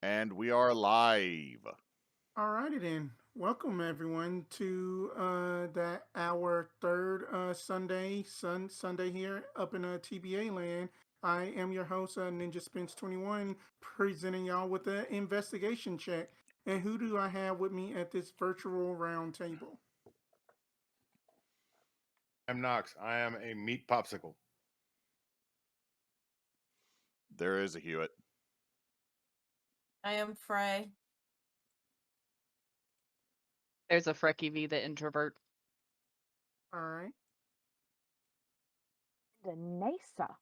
And we are live. Alrighty then. Welcome everyone to that our third Sunday here up in TBA land. I am your host Ninja Spence 21, presenting y'all with an investigation check. And who do I have with me at this virtual round table? I'm Knox. I am a meat popsicle. There is a Hewitt. I am Frey. There's a Frecky V, the introvert. All right. The NASA.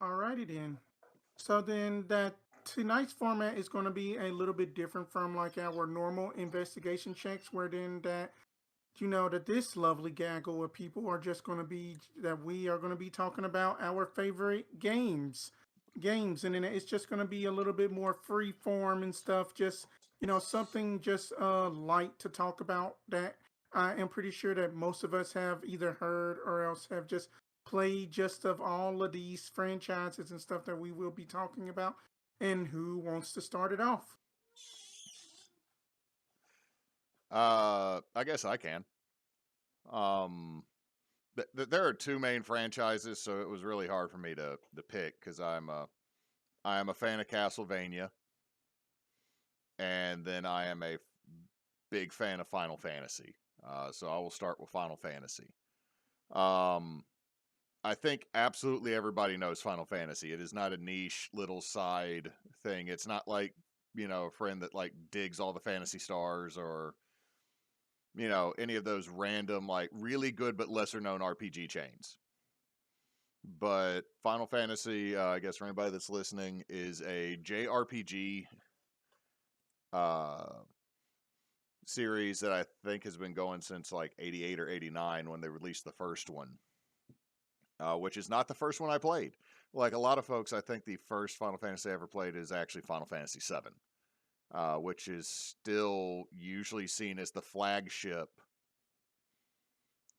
Alrighty then. So then that tonight's format is going to be a little bit different from like our normal investigation checks, where then that that this lovely gaggle of people are just going to be that we are going to be talking about our favorite games, and then it's just going to be a little bit more free form and stuff, just something just light to talk about that I am pretty sure that most of us have either heard or else have just played just of all of these franchises and stuff that we will be talking about. And who wants to start it off? I guess I can. Um, there are two main franchises, so it was really hard for me to pick because I am a fan of Castlevania, and then I am a big fan of Final Fantasy. So I will start with Final Fantasy. Um, I think absolutely everybody knows Final Fantasy. It is not a niche little side thing. It's not like a friend that like digs all the Fantasy Stars or any of those random, like really good but lesser known RPG chains. But Final Fantasy, I guess for anybody that's listening, is a JRPG uh, series that I think has been going since like 88 or 89 when they released the first one, which is not the first one I played. Like a lot of folks, I think the first Final Fantasy I ever played is actually Final Fantasy VII, which is still usually seen as the flagship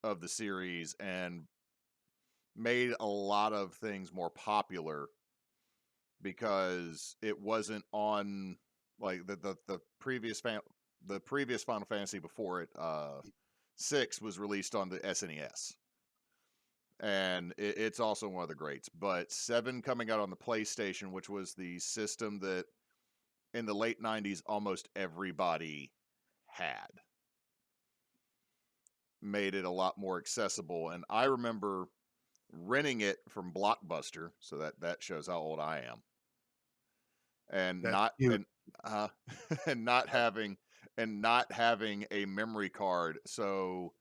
of the series and made a lot of things more popular because it wasn't on like the the previous Final Fantasy before it 6 was released on the SNES, and it's also one of the greats. But 7 coming out on the PlayStation, which was the system that in the late 90s almost everybody had, made it a lot more accessible. And I remember renting it from Blockbuster, so that shows how old I am, and That's not cute. and and not having a memory card, so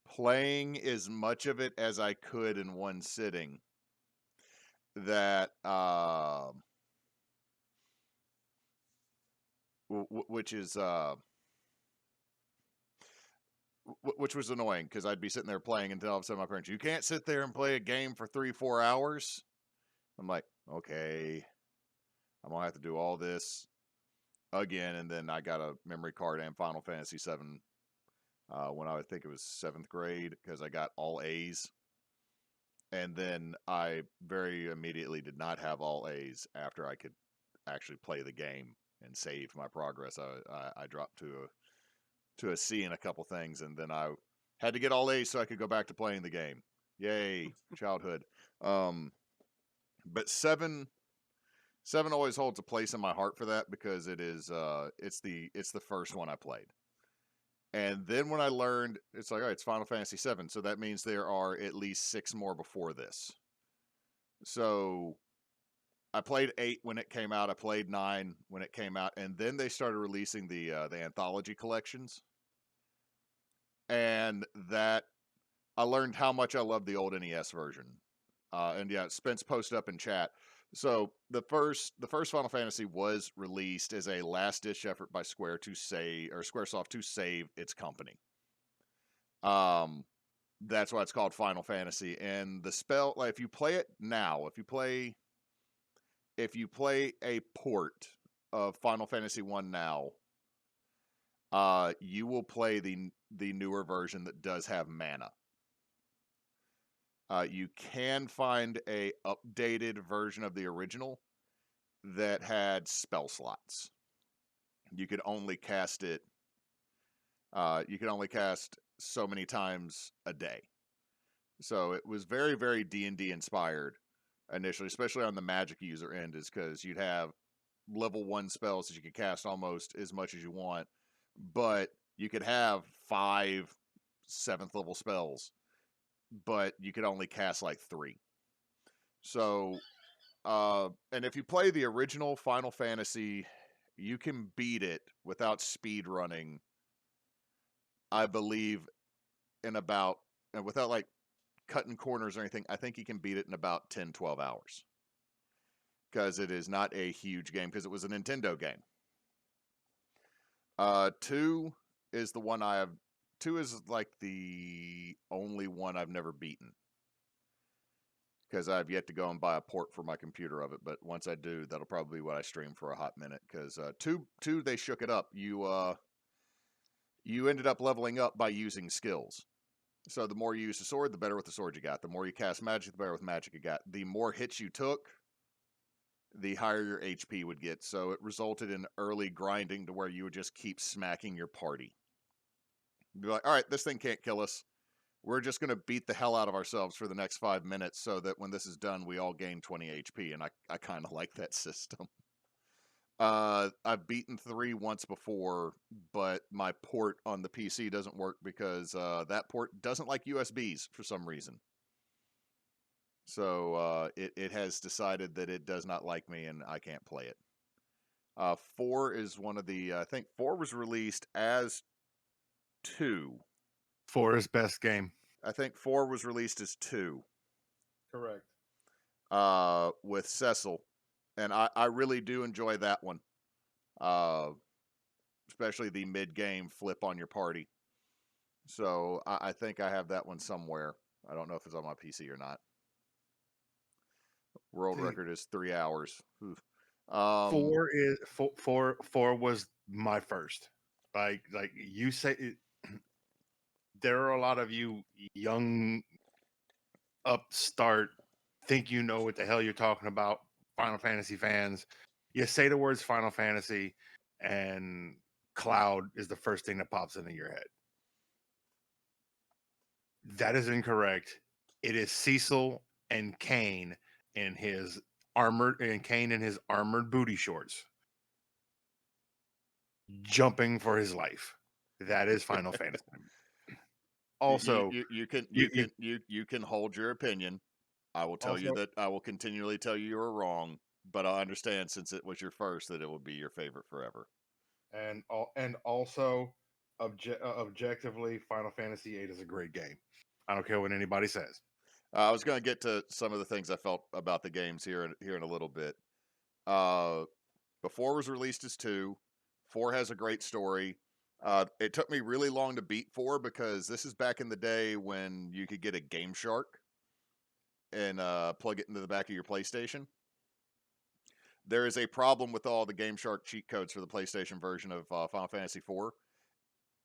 playing as much of it as I could in one sitting. That which is which was annoying because I'd be sitting there playing until all of a sudden my parents, you can't sit there and play a game for 3-4 hours. I'm like, okay, I'm gonna have to do all this again, and then I got a memory card and Final Fantasy VII when I would think it was 7th grade because I got all A's, and then I very immediately did not have all A's after I could actually play the game and save my progress. I dropped to a C in a couple things, and then I had to get all A's so I could go back to playing the game. Yay, childhood. Um, but seven always holds a place in my heart for that because it's the first one I played. And then when I learned, it's like, all right, it's Final Fantasy VII, so that means there are at least 6 more before this. So I played 8 when it came out. I played 9 when it came out, and then they started releasing the anthology collections, and that I learned how much I love the old NES version. And yeah, Spence posted up in chat. So the first Final Fantasy was released as a last ditch effort by SquareSoft to save its company. Um, that's why it's called Final Fantasy. And the spell, like if you play it now, if you play a port of Final Fantasy One now, you will play the newer version that does have mana. You can find a updated version of the original, that had spell slots. You could only cast it. You could only cast so many times a day. So it was very, very D&D inspired initially, especially on the magic user end, is because you'd have level 1 spells that you could cast almost as much as you want, but you could have 5 7th level spells, but you could only cast like 3. So, and if you play the original Final Fantasy, you can beat it without speed running, I believe, in about, and without like cutting corners or anything, I think you can beat it in about 10, 12 hours. Because it is not a huge game, because it was a Nintendo game. 2 is the one I have. 2 is like the only one I've never beaten. Because I've yet to go and buy a port for my computer of it. But once I do, that'll probably be what I stream for a hot minute. Because 2, they shook it up. You ended up leveling up by using skills. So the more you use the sword, the better with the sword you got. The more you cast magic, the better with magic you got. The more hits you took, the higher your HP would get. So it resulted in early grinding to where you would just keep smacking your party. You'd be like, all right, this thing can't kill us. We're just going to beat the hell out of ourselves for the next 5 minutes so that when this is done, we all gain 20 HP. And I kind of like that system. I've beaten 3 once before, but my port on the PC doesn't work because that port doesn't like USBs for some reason. So it has decided that it does not like me and I can't play it. 4 is one of the, I think 4 was released as 2. 4 is best game. I think 4 was released as 2. Correct. With Cecil. And I really do enjoy that one. Especially the mid-game flip on your party. So I think I have that one somewhere. I don't know if it's on my PC or not. World record is 3 hours. Oof. 4 was my first. Like you say, there are a lot of you young upstart think you know what the hell you're talking about, Final Fantasy fans. You say the words Final Fantasy and Cloud is the first thing that pops into your head. That is incorrect. It is Cecil and Kane in his armored booty shorts jumping for his life. That is Final Fantasy. Also, you can hold your opinion. I will tell you Also- that I will continually tell you you're wrong, but I understand since it was your first that it will be your favorite forever. and also objectively, Final Fantasy VIII is a great game. I don't care what anybody says. I was going to get to some of the things I felt about the games here in a little bit. Before was released as 2. 4 has a great story. It took me really long to beat 4 because this is back in the day when you could get a Game Shark and plug it into the back of your PlayStation. There is a problem with all the Game Shark cheat codes for the PlayStation version of Final Fantasy IV.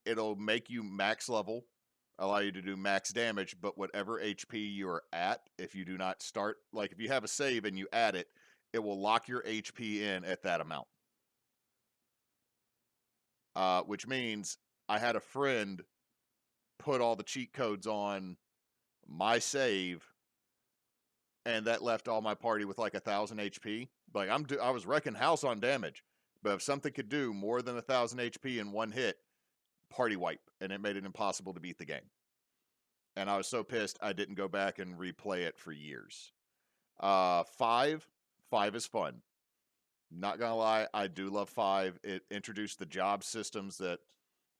It'll make you max level, allow you to do max damage, but whatever HP you're at, if you do not start, like if you have a save and you add it, it will lock your HP in at that amount. Which means I had a friend put all the cheat codes on my save, and that left all my party with like 1,000 HP. Like I was wrecking house on damage, but if something could do more than 1,000 HP in one hit, party wipe, and it made it impossible to beat the game. And I was so pissed I didn't go back and replay it for years. 5 is fun. Not gonna lie, I do love 5. It introduced the job systems that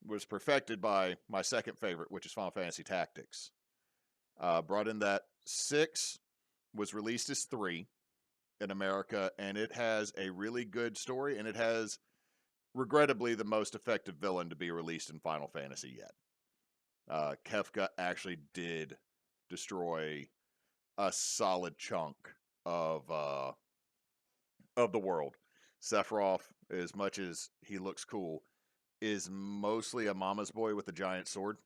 was perfected by my second favorite, which is Final Fantasy Tactics. Brought in that. 6 was released as 3 in America, and it has a really good story, and it has, regrettably, the most effective villain to be released in Final Fantasy yet. Kefka actually did destroy a solid chunk of the world. Sephiroth, as much as he looks cool, is mostly a mama's boy with a giant sword.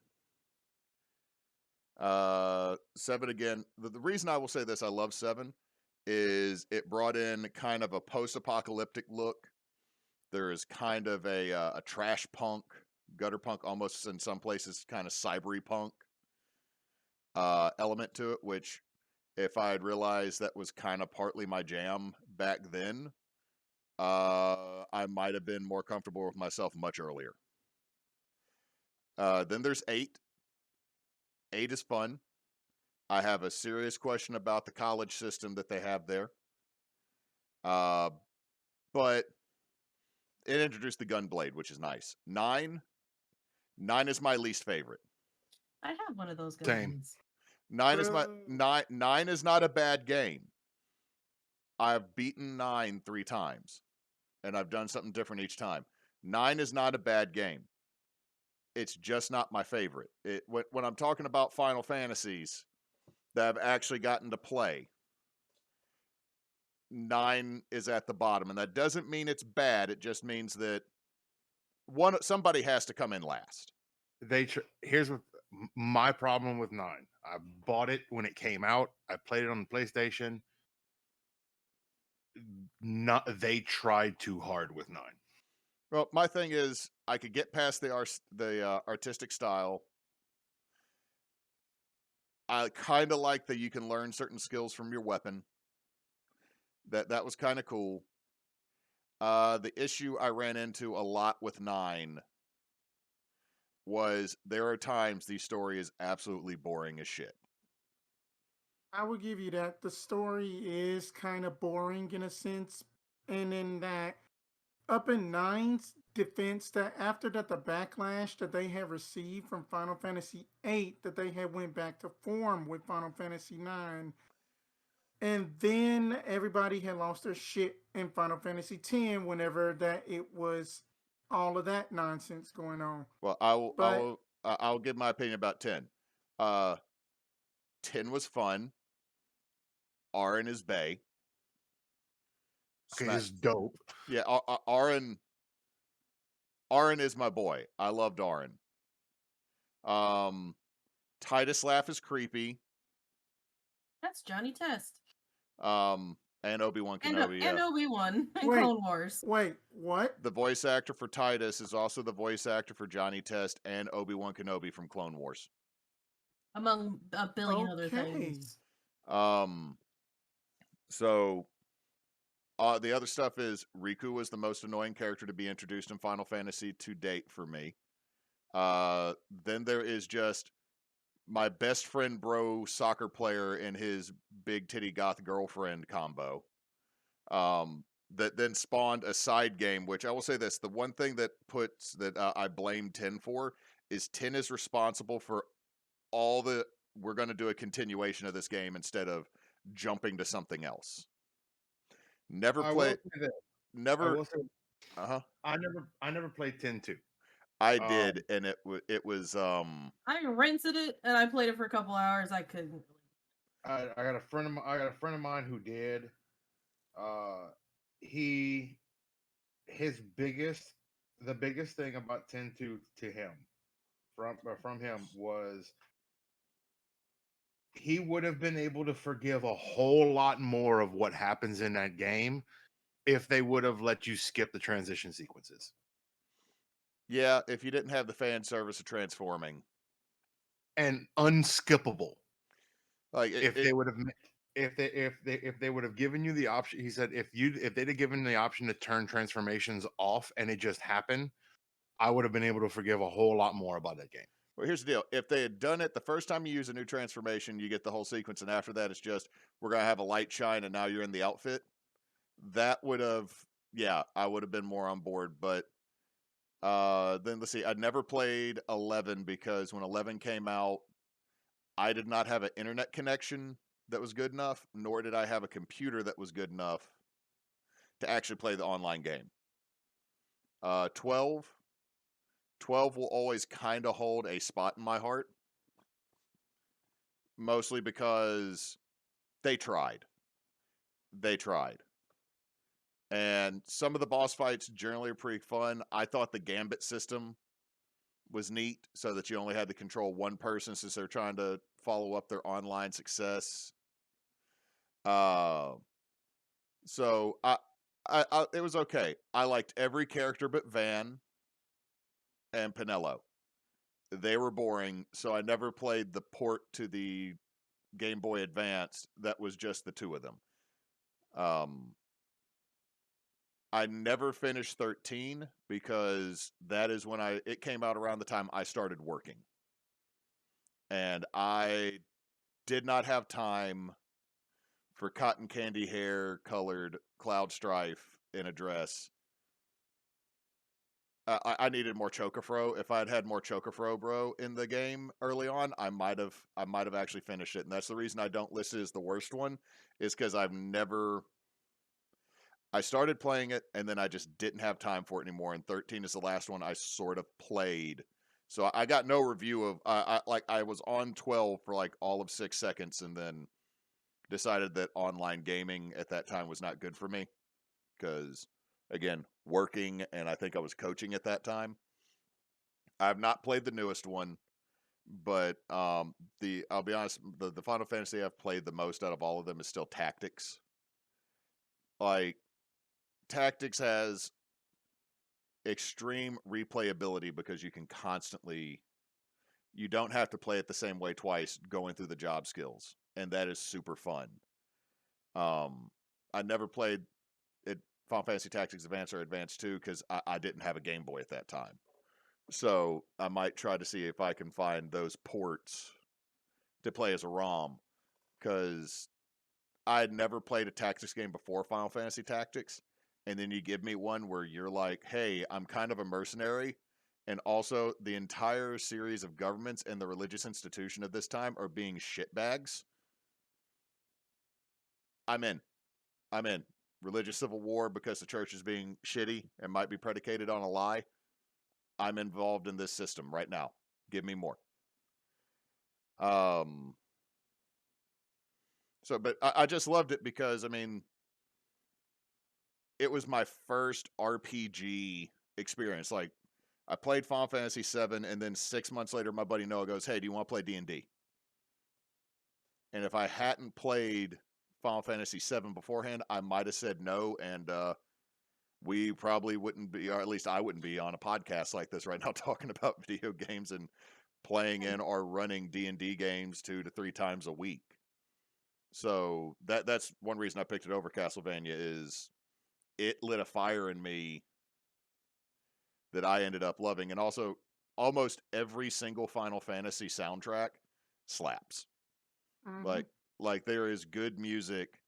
7 again. The reason I will say this, I love 7, is it brought in kind of a post-apocalyptic look. There is kind of a trash punk, gutter punk, almost in some places kind of cybery punk element to it, which if I had realized that was kind of partly my jam back then, I might have been more comfortable with myself much earlier. Then there's 8. 8 is fun. I have a serious question about the college system that they have there. But it introduced the Gunblade, which is nice. 9 is my least favorite. I have one of those Same. guns. 9 is my Bro. 9 is not a bad game. I've beaten 9 3 times, and I've done something different each time. 9 is not a bad game. It's just not my favorite. When I'm talking about Final Fantasies that I've actually gotten to play, 9 is at the bottom, and that doesn't mean it's bad. It just means that somebody has to come in last. Here's what my problem with 9. I bought it when it came out. I played it on the PlayStation. They tried too hard with 9. Well, my thing is, I could get past the artistic style. I kind of like that you can learn certain skills from your weapon. That was kind of cool. The issue I ran into a lot with 9 was there are times the story is absolutely boring as shit. I would give you that. The story is kind of boring in a sense, and in that up in Nine's defense, that after that the backlash that they have received from Final Fantasy VIII, that they had went back to form with Final Fantasy IX, and then everybody had lost their shit in Final Fantasy X whenever that it was all of that nonsense going on. Well, But I'll give my opinion about 10. 10 was fun. Aaron is Bay. Okay, is dope. Yeah, Aaron is my boy. I loved Aaron. Titus Laugh is creepy. That's Johnny Test. And Obi-Wan And, Kenobi. and Obi-Wan in Wait. Clone Wars. wait, what? The voice actor for Titus is also the voice actor for Johnny Test and Obi-Wan Kenobi from Clone Wars. Among a billion other Okay. things. So the other stuff is Riku was the most annoying character to be introduced in Final Fantasy to date for me. Then there is just my best friend bro soccer player and his big titty goth girlfriend combo. That then spawned a side game, which I will say this: the one thing that I blame 10 for is 10 is responsible for all the we're going to do a continuation of this game instead of jumping to something else. Never I played. will say that. Never. I will say, Uh-huh. I never played 10 2. I did, and it was I rented it and I played it for a couple hours. I couldn't. I got a friend of mine who did. The biggest thing about 10 to him from him was he would have been able to forgive a whole lot more of what happens in that game if they would have let you skip the transition sequences. yeah. If you didn't have the fan service of transforming, And unskippable. like If they would have given you the option, he said if they'd have given the option to turn transformations off and it just happened, I would have been able to forgive a whole lot more about that game. Well, here's the deal. If they had done it the first time you use a new transformation, you get the whole sequence, and after that, it's just we're gonna have a light shine, and now you're in the outfit. That would have, yeah, I would have been more on board. But then let's see. I'd never played 11 because when 11 came out, I did not have an internet connection that was good enough, nor did I have a computer that was good enough to actually play the online game. 12 will always kind of hold a spot in my heart. Mostly because they tried. And some of the boss fights generally are pretty fun. I thought the gambit system was neat so that you only had to control one person since they're trying to follow up their online success. So it was okay. I liked every character but Van and Pinello. They were boring, so I never played the port to the Game Boy Advance that was just the two of them. I never finished 13 because that is when it came out around the time I started working. And I did not have time for cotton candy hair colored Cloud Strife in a dress. I needed more Chocofro. If I had had more Chocofro, bro, in the game early on, I might have actually finished it. And that's the reason I don't list it as the worst one, is because I started playing it and then I just didn't have time for it anymore. And 13 is the last one I sort of played. So I got no review of. I was on 12 for like all of 6 seconds, and then decided that online gaming at that time was not good for me because, again, working, and I think I was coaching at that time. I've not played the newest one, but I'll be honest, the Final Fantasy I've played the most out of all of them is still Tactics. Like, Tactics has extreme replayability because you don't have to play it the same way twice going through the job skills, and that is super fun. I never played it, Final Fantasy Tactics Advance or Advance 2, because I didn't have a Game Boy at that time. So I might try to see if I can find those ports to play as a ROM, because I had never played a tactics game before Final Fantasy Tactics, and then you give me one where you're like, hey, I'm kind of a mercenary, and also the entire series of governments and the religious institution of this time are being shitbags. I'm in. I'm in. Religious civil war because the church is being shitty and might be predicated on a lie. I'm involved in this system right now. Give me more. But I just loved it because, I mean, it was my first RPG experience. Like, I played Final Fantasy VII, and then 6 months later, my buddy Noah goes, hey, do you want to play D&D? And if I hadn't played Final Fantasy VII beforehand, I might have said no, and we probably wouldn't be, or at least I wouldn't be on a podcast like this right now talking about video games and playing in or running D&D games 2 to 3 times a week. So that's one reason I picked it over Castlevania, is it lit a fire in me that I ended up loving. And also, almost every single Final Fantasy soundtrack slaps. Mhm. Like there is good music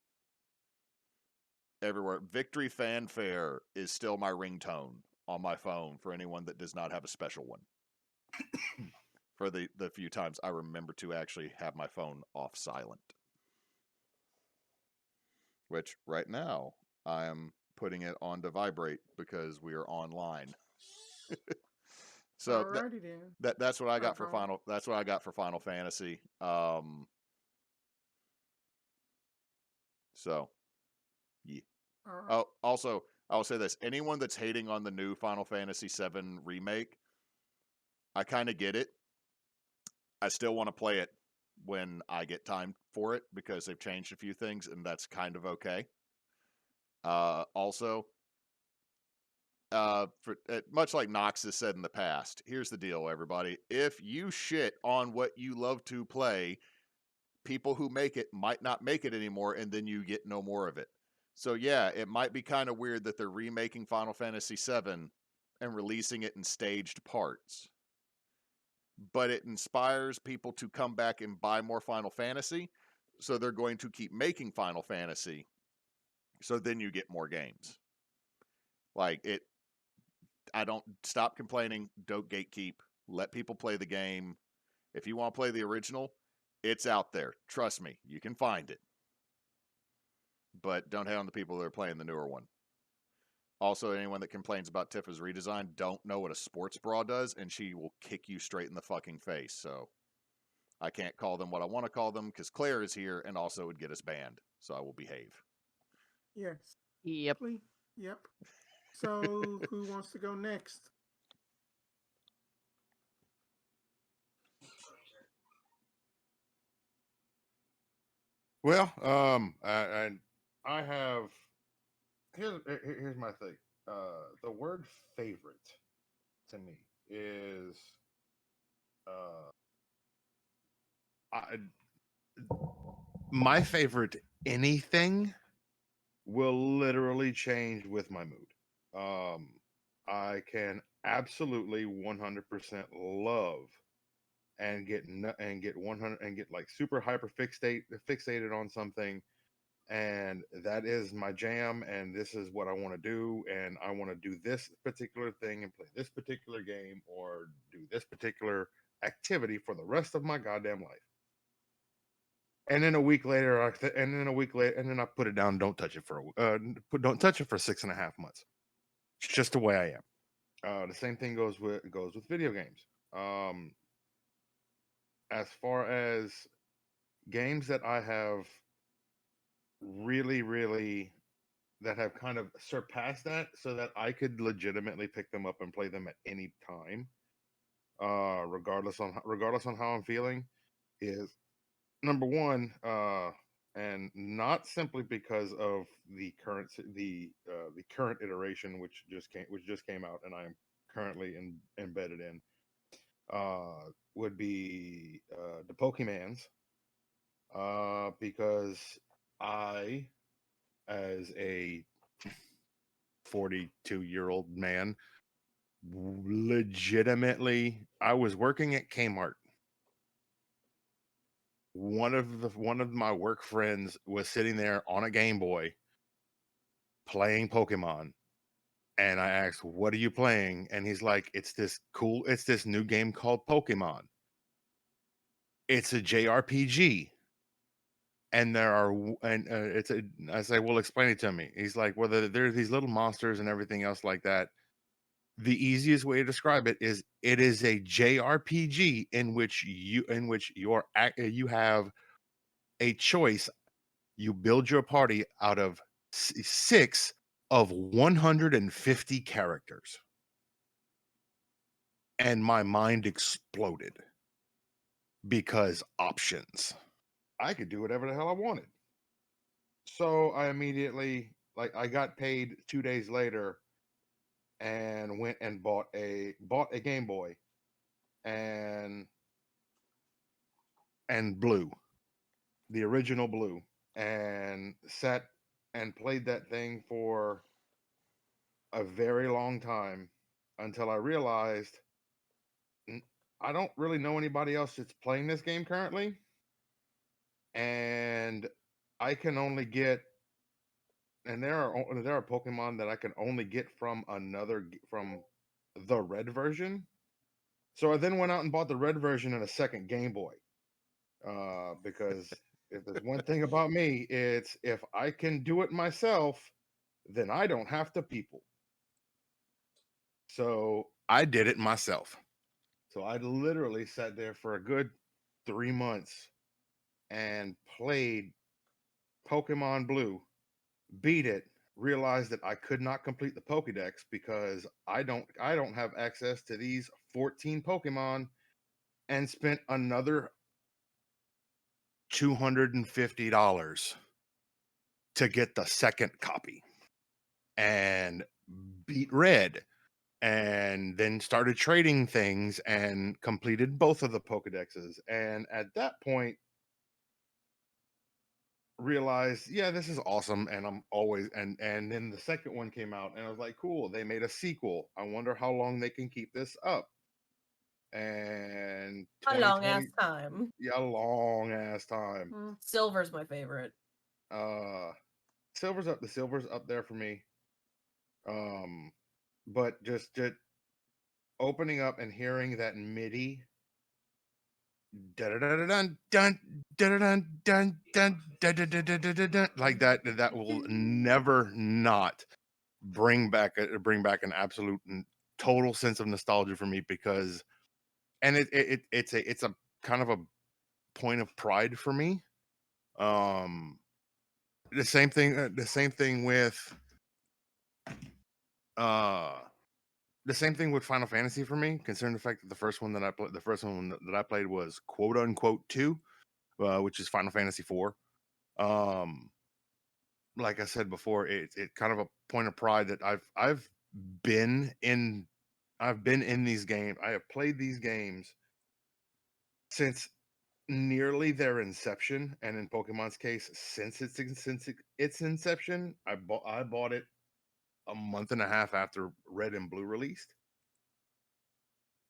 everywhere. Victory Fanfare is still my ringtone on my phone for anyone that does not have a special one. For the few times I remember to actually have my phone off silent. Which right now I am putting it on to vibrate because we are online. So Alrighty then. that's what I got for Uh-huh. That's what I got for Final Fantasy. So yeah. All right. Oh, also, I'll say this: anyone that's hating on the new Final Fantasy VII remake, I kind of get it. I still want to play it when I get time for it because they've changed a few things, and that's kind of okay. Also, much like Knox has said in the past, here's the deal, everybody. If you shit on what you love to play, people who make it might not make it anymore, and then you get no more of it. So yeah, it might be kind of weird that they're remaking Final Fantasy VII and releasing it in staged parts. But it inspires people to come back and buy more Final Fantasy, so they're going to keep making Final Fantasy. So then you get more games. Like it I don't stop complaining, don't gatekeep, let people play the game. If you want to play the original, it's out there. Trust me, you can find it. But don't hate on the people that are playing the newer one. Also, anyone that complains about Tifa's redesign don't know what a sports bra does, and she will kick you straight in the fucking face. So I can't call them what I want to call them because Claire is here, and also it would get us banned. So I will behave. Yes. Yep. Yep. So who wants to go next? Well, I have here's my thing. The word favorite to me is I, my favorite anything will literally change with my mood. I can absolutely 100% love and get 100 and get like super hyper fixated on something, and that is my jam, and this is what I want to do, and I want to do this particular thing and play this particular game or do this particular activity for the rest of my goddamn life. And then a week later, and then I put it down. Don't touch it don't touch it for 6.5 months. It's just the way I am. The same thing goes with video games. As far as games that I have really that have kind of surpassed that, so that I could legitimately pick them up and play them at any time, regardless on how I'm feeling, is number one, and not simply because of the current iteration which just came out and I am currently embedded in, would be the Pokemans, because I, as a 42-year-old man, legitimately, I was working at Kmart. One of my work friends was sitting there on a Game Boy playing Pokemon, and I asked, "What are you playing?" And he's like, it's this new game called Pokemon. It's a JRPG, and I say, "Well, explain it to me." He's like, "Well, there's these little monsters and everything else like that." The easiest way to describe it is a JRPG in which you have a choice. You build your party out of 6 of 150 characters. And my mind exploded because options. I could do whatever the hell I wanted. So I immediately, I got paid 2 days later and went and bought a Game Boy and Blue, the original Blue, and sat and played that thing for a very long time until I realized I don't really know anybody else that's playing this game currently, and I can only get and there are Pokemon that I can only get from from the red version. So I then went out and bought the red version and a second Game Boy, because if there's one thing about me, it's if I can do it myself, then I don't have to people. So I did it myself. So I literally sat there for a good 3 months and played Pokemon Blue, beat it, realized that I could not complete the Pokédex because I don't have access to these 14 Pokemon, and spent another $250 to get the second copy and beat Red, and then started trading things and completed both of the Pokedexes. And at that point, realized, yeah, this is awesome. And I'm always, and then the second one came out, and I was like, cool, they made a sequel. I wonder how long they can keep this up. And A long ass 2020, time. yeah, long ass time. Silver's my favorite. The silver's up there for me. But just opening up and hearing that MIDI, like that will never not bring back an absolute and total sense of nostalgia for me, because and it's a kind of a point of pride for me. The same thing with the same thing with Final Fantasy for me, considering the fact that the first one that I played was quote unquote 2, which is Final Fantasy 4. like I said before, it's kind of a point of pride that I've been in these games. I have played these games since nearly their inception, and in Pokemon's case, since its inception. I bought it a month and a half after Red and Blue released,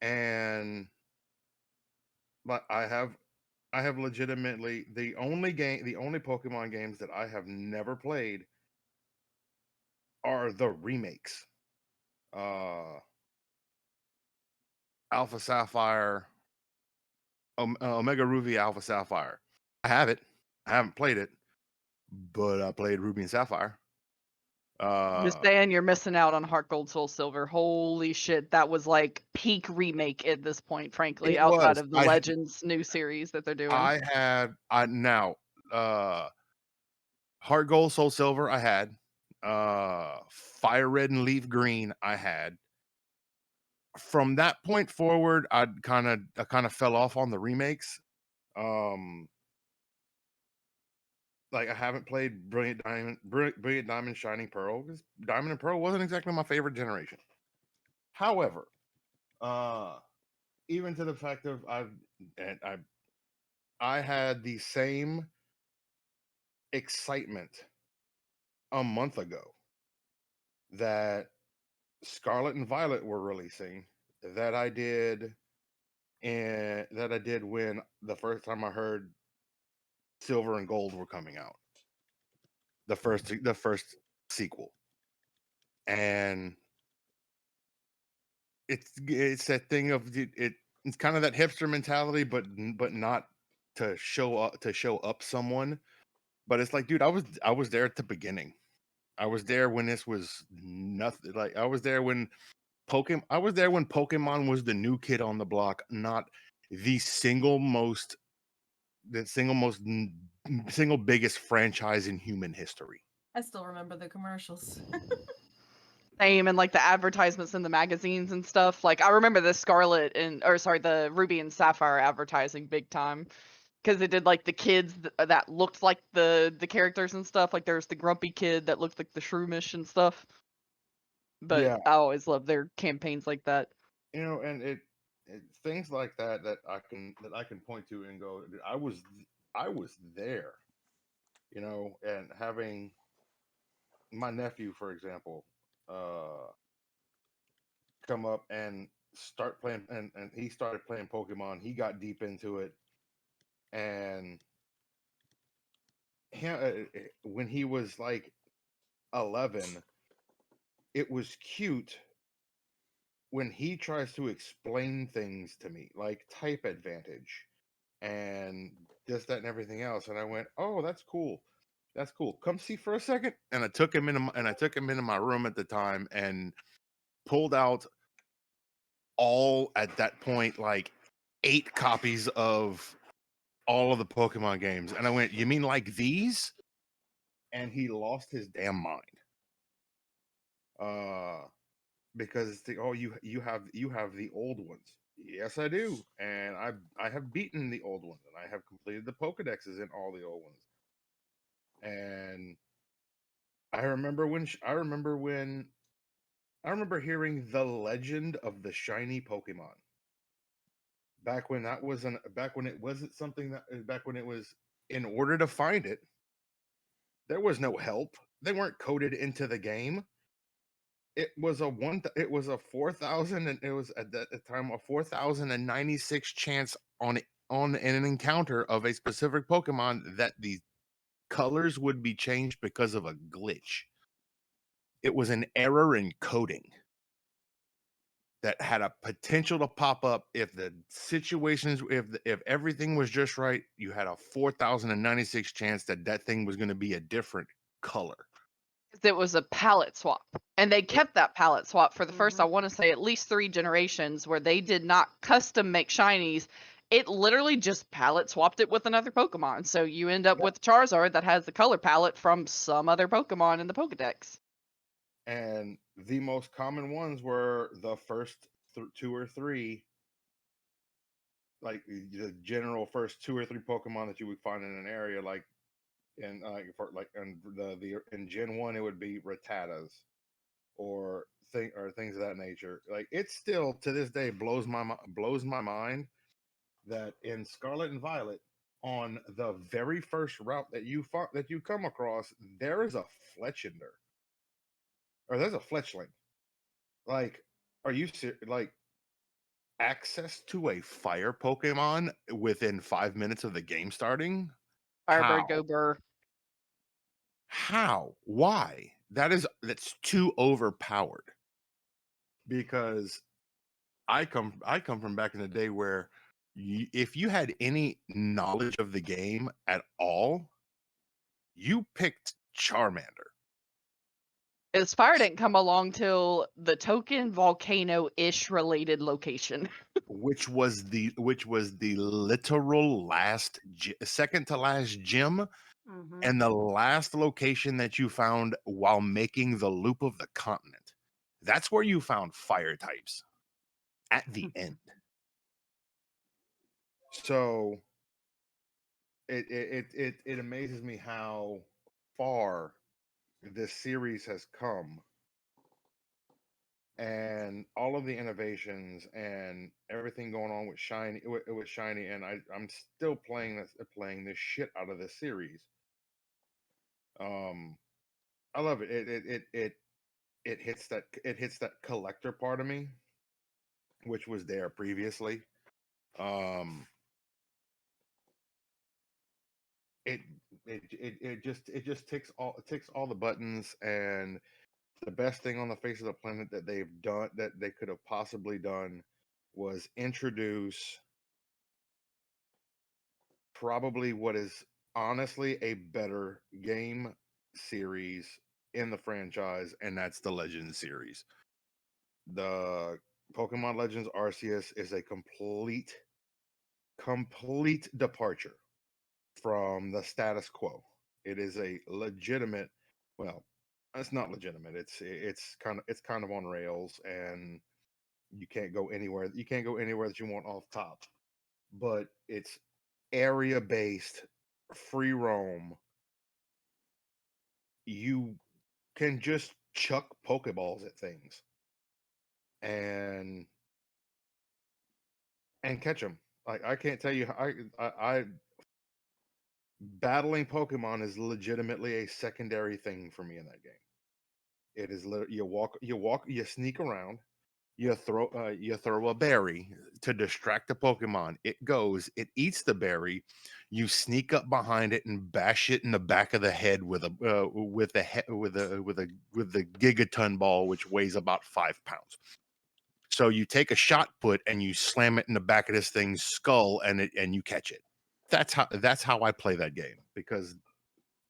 and but I have legitimately the only Pokemon games that I have never played are the remakes. Uh, Alpha Sapphire, Omega Ruby, Alpha Sapphire. I have it. I haven't played it, but I played Ruby and Sapphire. Just saying, you're missing out on Heart Gold Soul Silver. Holy shit, that was like peak remake at this point, frankly, It outside was. of the Legends new series that they're doing. I now Heart Gold Soul Silver I had. Fire Red and Leaf Green I had. From that point forward, I kind of fell off on the remakes. Like I haven't played Brilliant Diamond, Shining Pearl, because Diamond and Pearl wasn't exactly my favorite generation. However, even to the fact of I had the same excitement a month ago that Scarlet and Violet were releasing that I did, and that I did when the first time I heard Silver and Gold were coming out, the first sequel. And it's that thing of it's kind of that hipster mentality, but not to show up someone. But it's like, dude, I was there at the beginning. I was there when this was nothing. Like I was there when Pokemon was the new kid on the block, not the single biggest franchise in human history. I still remember the commercials. Same, and like the advertisements in the magazines and stuff. Like I remember the Ruby and Sapphire advertising big time, because it did like the kids that looked like the characters and stuff. Like there's the grumpy kid that looked like the Shroomish and stuff. But Yeah. I always love their campaigns like that. And it things like that I can point to and go, I was there, and having my nephew, for example, come up and start playing, and he started playing Pokemon. He got deep into it, and when he was like 11, it was cute when he tries to explain things to me, like type advantage and this, that, and everything else. And I went, "Oh, that's cool. That's cool. Come see for a second." And I took him into my room at the time and pulled out all at that point like 8 copies of all of the Pokemon games. And I went, "You mean like these?" And he lost his damn mind. Because it's you have the old ones. Yes, I do, and I have beaten the old ones, and I have completed the Pokedexes in all the old ones. And I remember hearing the legend of the shiny Pokemon back when it wasn't something back when it was, in order to find it, there was no help. They weren't coded into the game. It was a 4,000, and it was at that time a 4,096 chance on an encounter of a specific Pokemon that the colors would be changed because of a glitch. It was an error in coding that had a potential to pop up if the situations, if everything was just right. You had a 4,096 chance that thing was going to be a different color. It was a palette swap, and they kept that palette swap for the first, I Mhm. want to say, at least 3 generations, where they did not custom make shinies. It literally just palette swapped it with another Pokemon, so you end up with Charizard that has the color palette from some other Pokemon in the Pokedex. And the most common ones were the first 2 or 3, like the general first 2 or 3 Pokemon that you would find in an area, like And in Gen 1 it would be Rattatas or things of that nature. Like it still to this day blows my mind that in Scarlet and Violet, on the very first route that you come across, there is a Fletchinder, or there's a Fletchling. Like, are you like access to a fire Pokemon within 5 minutes of the game starting? Firebird How? go burr. How? Why? That's too overpowered. Because I come from back in the day where if you had any knowledge of the game at all, you picked Charmander, His fire didn't come along till the token volcano-ish related location. which was the literal second to last gym Mm-hmm. and the last location that you found while making the loop of the continent. That's where you found fire types at the end. So it amazes me how far this series has come, and all of the innovations and everything going on with shiny, and I'm still playing this shit out of this series. I love it. It hits that collector part of me, which was there previously. It it just ticks all the buttons, and the best thing on the face of the planet that they could have possibly done was introduce probably what is honestly a better game series in the franchise, and that's the Legends series. The Pokemon Legends Arceus is a complete departure from the status quo. It is a legitimate, well, it's not legitimate. It's kind of on rails, and you can't go anywhere. You can't go anywhere that you want off top. But it's area based, free roam. You can just chuck Pokeballs at things and catch them. Like I can't tell you, I battling Pokemon is legitimately a secondary thing for me in that game. It is you sneak around, you throw a berry to distract the Pokemon. It goes, it eats the berry. You sneak up behind it and bash it in the back of the head with the gigaton ball, which weighs about 5 pounds. So you take a shot put and you slam it in the back of this thing's skull, and you catch it. That's how I play that game, because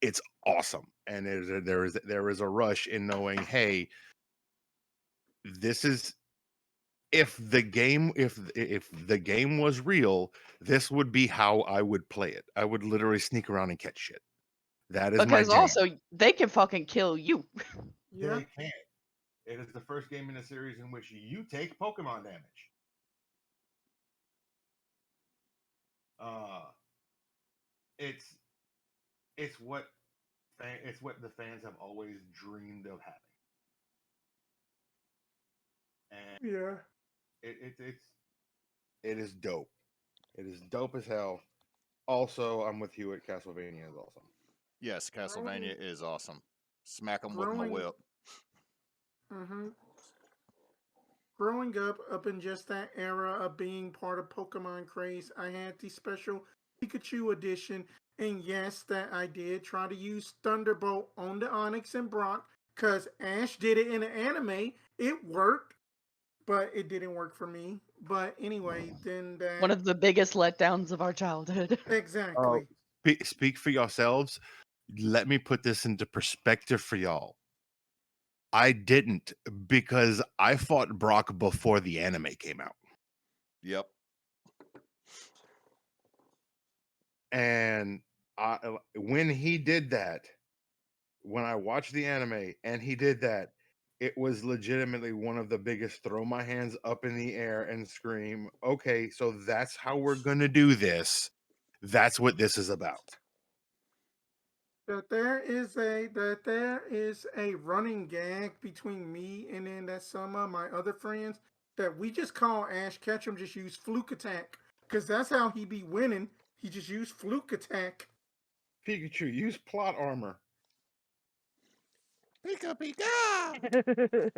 it's awesome, and there is a rush in knowing, hey, this is if the game was real, this would be how I would play it. I would literally sneak around and catch shit. That is my Because jam. also they can fucking kill you. Yeah. They can. It is the first game in the series in which you take Pokemon damage. It's what the fans have always dreamed of having, and Yeah. it is dope. It is dope as hell. Also, I'm with you at Castlevania is awesome. Yes, Castlevania is awesome. Smack them with my Growing- whip. Mm-hmm. Growing up in just that era of being part of Pokemon craze, I had the special Pikachu edition, and yes, that I did try to use Thunderbolt on the Onyx and Brock, cause Ash did it in the anime. It worked, but it didn't work for me. But anyway, then that One of the biggest letdowns of our childhood. exactly. Speak for yourselves. Let me put this into perspective for y'all. I didn't, because I fought Brock before the anime came out. Yep. And when he did that, when I watched the anime and he did that, it was legitimately one of the biggest throw my hands up in the air and scream, okay, so that's how we're going to do this. That's what this is about. that there is a running gag between me and then that some of my other friends that we just call Ash Ketchum just use fluke attack because that's how he be winning. He just used fluke attack. Pikachu, use plot armor. Pika Pika.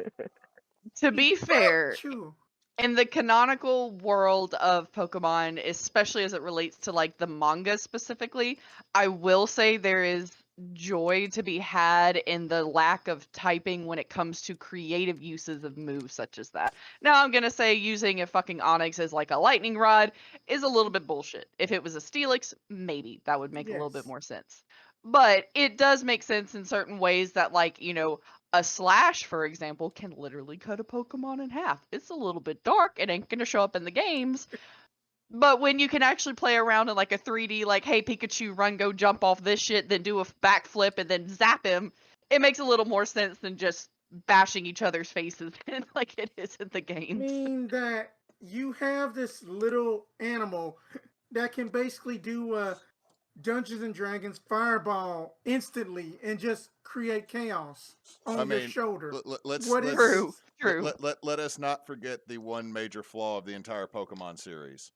To be fair, Pikachu. in the canonical world of Pokemon, especially as it relates to like the manga specifically, I will say there is joy to be had in the lack of typing when it comes to creative uses of moves such as that. Now, I'm gonna say using a fucking Onyx as like a lightning rod is a little bit bullshit. If it was a Steelix, maybe that would make a little bit Yes. more sense. But it does make sense in certain ways that, like, a slash, for example, can literally cut a Pokemon in half. It's a little bit dark. It ain't gonna show up in the games. But when you can actually play around in like a 3D, like, hey, Pikachu, run, go jump off this shit, then do a backflip and then zap him, it makes a little more sense than just bashing each other's faces in like it is in the I games. mean that you have this little animal that can basically do a Dungeons and Dragons fireball instantly and just create chaos on I your mean, shoulder. let's What is True, this? true. let us not forget the one major flaw of the entire Pokemon series.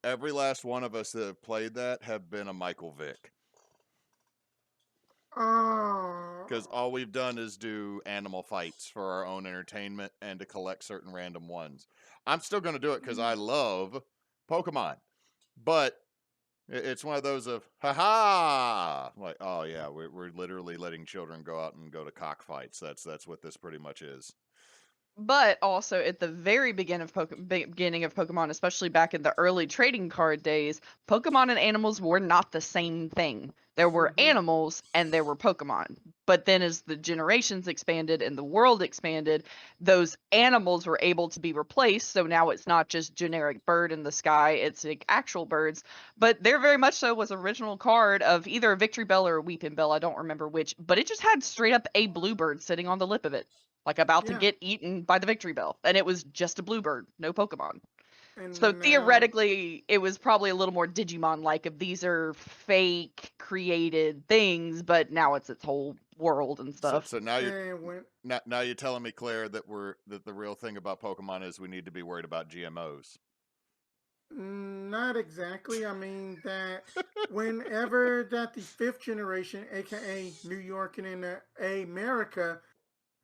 Every last one of us that have played that have been a Michael Vick. Because Oh, all we've done is do animal fights for our own entertainment and to collect certain random ones. I'm still going to do it because I love Pokemon. But it's one of those of, haha! Like, oh yeah, we're literally letting children go out and go to cockfights. That's what this pretty much is. But also at the very beginning of Pokemon, especially back in the early trading card days, Pokemon and animals were not the same thing. There were Mhm. animals and there were Pokemon. But then as the generations expanded and the world expanded, those animals were able to be replaced. So now it's not just generic bird in the sky, it's like actual birds. But there very much so was an original card of either a Victory Bell or a Weeping Bell, I don't remember which, but it just had straight up a bluebird sitting on the lip of it, like about to Yeah. get eaten by the Victory Bell, and it was just a bluebird, no Pokemon. So And now, theoretically, it was probably a little more Digimon-like if these are fake created things, but now it's its whole world and stuff. So now you're and when now you're telling me, Claire, that the real thing about Pokemon is we need to be worried about GMOs. not exactly. I mean that whenever that the fifth generation, aka New York and in America,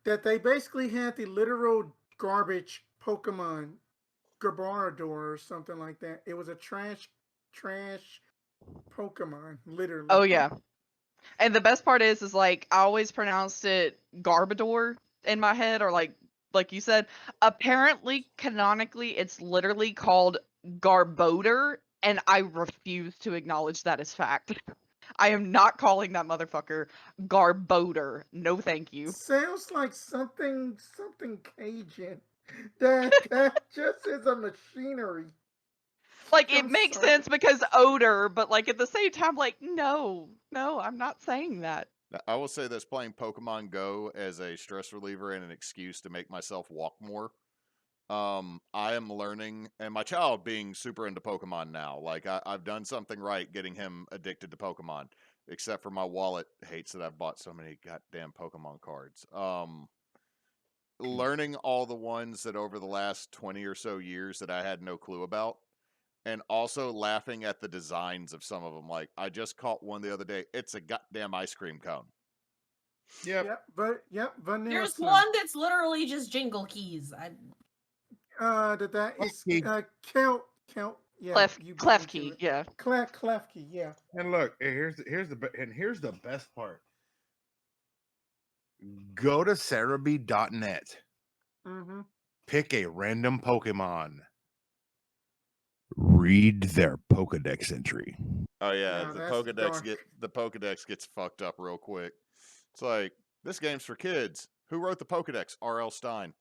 that they basically had the literal garbage Pokemon Garbodor or something like that. It was a trash Pokemon, literally. Oh yeah. And the best part is like I always pronounced it Garbodor in my head, or like you said. Apparently, canonically, it's literally called Garbodor, and I refuse to acknowledge that as fact. I am not calling that motherfucker Garbodor. No, thank you. Sounds like something Cajun. That just is a machinery. Like it I'm makes sorry. sense because odor, but like at the same time, like no, I'm not saying that. Now, I will say this: playing Pokemon Go as a stress reliever and an excuse to make myself walk more. I am learning, and my child being super into Pokemon now. Like I've done something right, getting him addicted to Pokemon. Except for my wallet hates that I've bought so many goddamn Pokemon cards. Learning all the ones that over the last 20 or so years that I had no clue about, and also laughing at the designs of some of them. Like I just caught one the other day. It's a goddamn ice cream cone. Yep. Yep, vanilla There's snow. one that's literally just jingle keys. That is Klefki. Kelt. Yeah, you beat me to Klefki, it. yeah. Klefki. Yeah. And look, here's the best part. Go to Cerebi.net. Mm-hmm. Pick a random Pokemon. Read their Pokedex entry. Oh yeah, Now that's dark. the Pokedex gets fucked up real quick. It's like this game's for kids. Who wrote the Pokedex? R.L. Stein.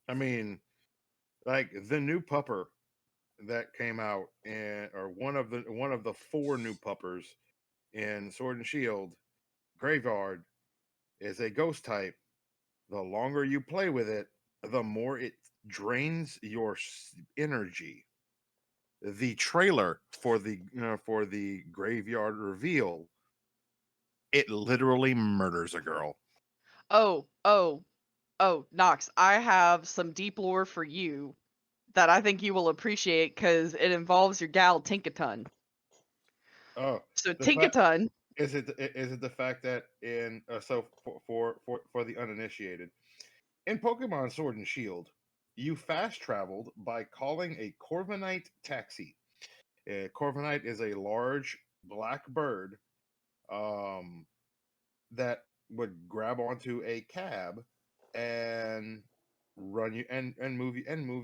I mean, like the new pupper that came out, or one of the 4 new puppers in Sword and Shield Graveyard is a ghost type. The longer you play with it, the more it drains your energy. The trailer for the Graveyard reveal It literally murders a girl. Oh, Nox, I have some deep lore for you that I think you will appreciate because it involves your gal Tinkaton. Oh, So the fact Tinkaton, is it the fact that in so for the uninitiated, in Pokemon Sword and Shield, you fast traveled by calling a Corviknight taxi. A Corviknight is a large black bird that would grab onto a cab and run you and move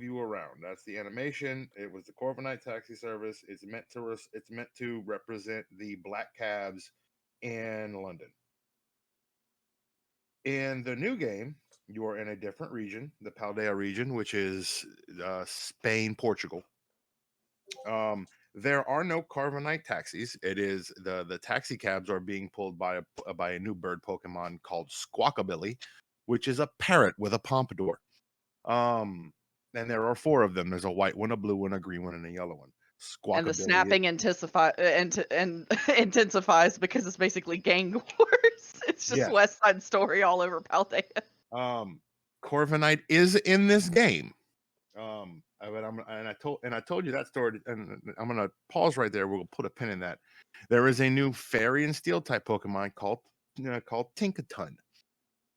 you around. That's the animation. It was the Corviknight taxi service. It's meant to represent the black cabs in London. In the new game, you are in a different region, the Paldea region, which is Spain, Portugal. There are no Corviknight taxis. It is the taxi cabs are being pulled by a new bird Pokemon called Squawkabilly, which is a parrot with a pompadour. And there are 4 of them. There's a white one, a blue one, a green one, and a yellow one. and the Squawkabilly. snapping intensifies because it's basically gang wars. It's just Yes. West Side Story all over Paldea. Corviknight is in this game. I told you that story, and I'm gonna pause right there. We'll put a pin in that. There is a new Fairy and Steel type Pokemon called Tinkaton.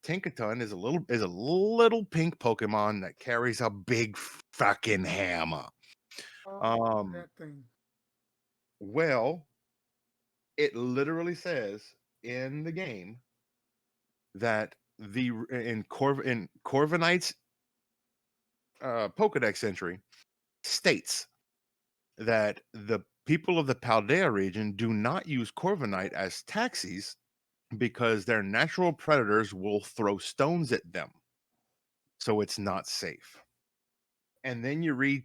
Tinkaton is a little pink Pokemon that carries a big fucking hammer. Oh, that thing. Well, it literally says in the game that in Corviknight's Pokedex entry states that the people of the Paldea region do not use Corviknight as taxis because their natural predators will throw stones at them. So it's not safe. And then you read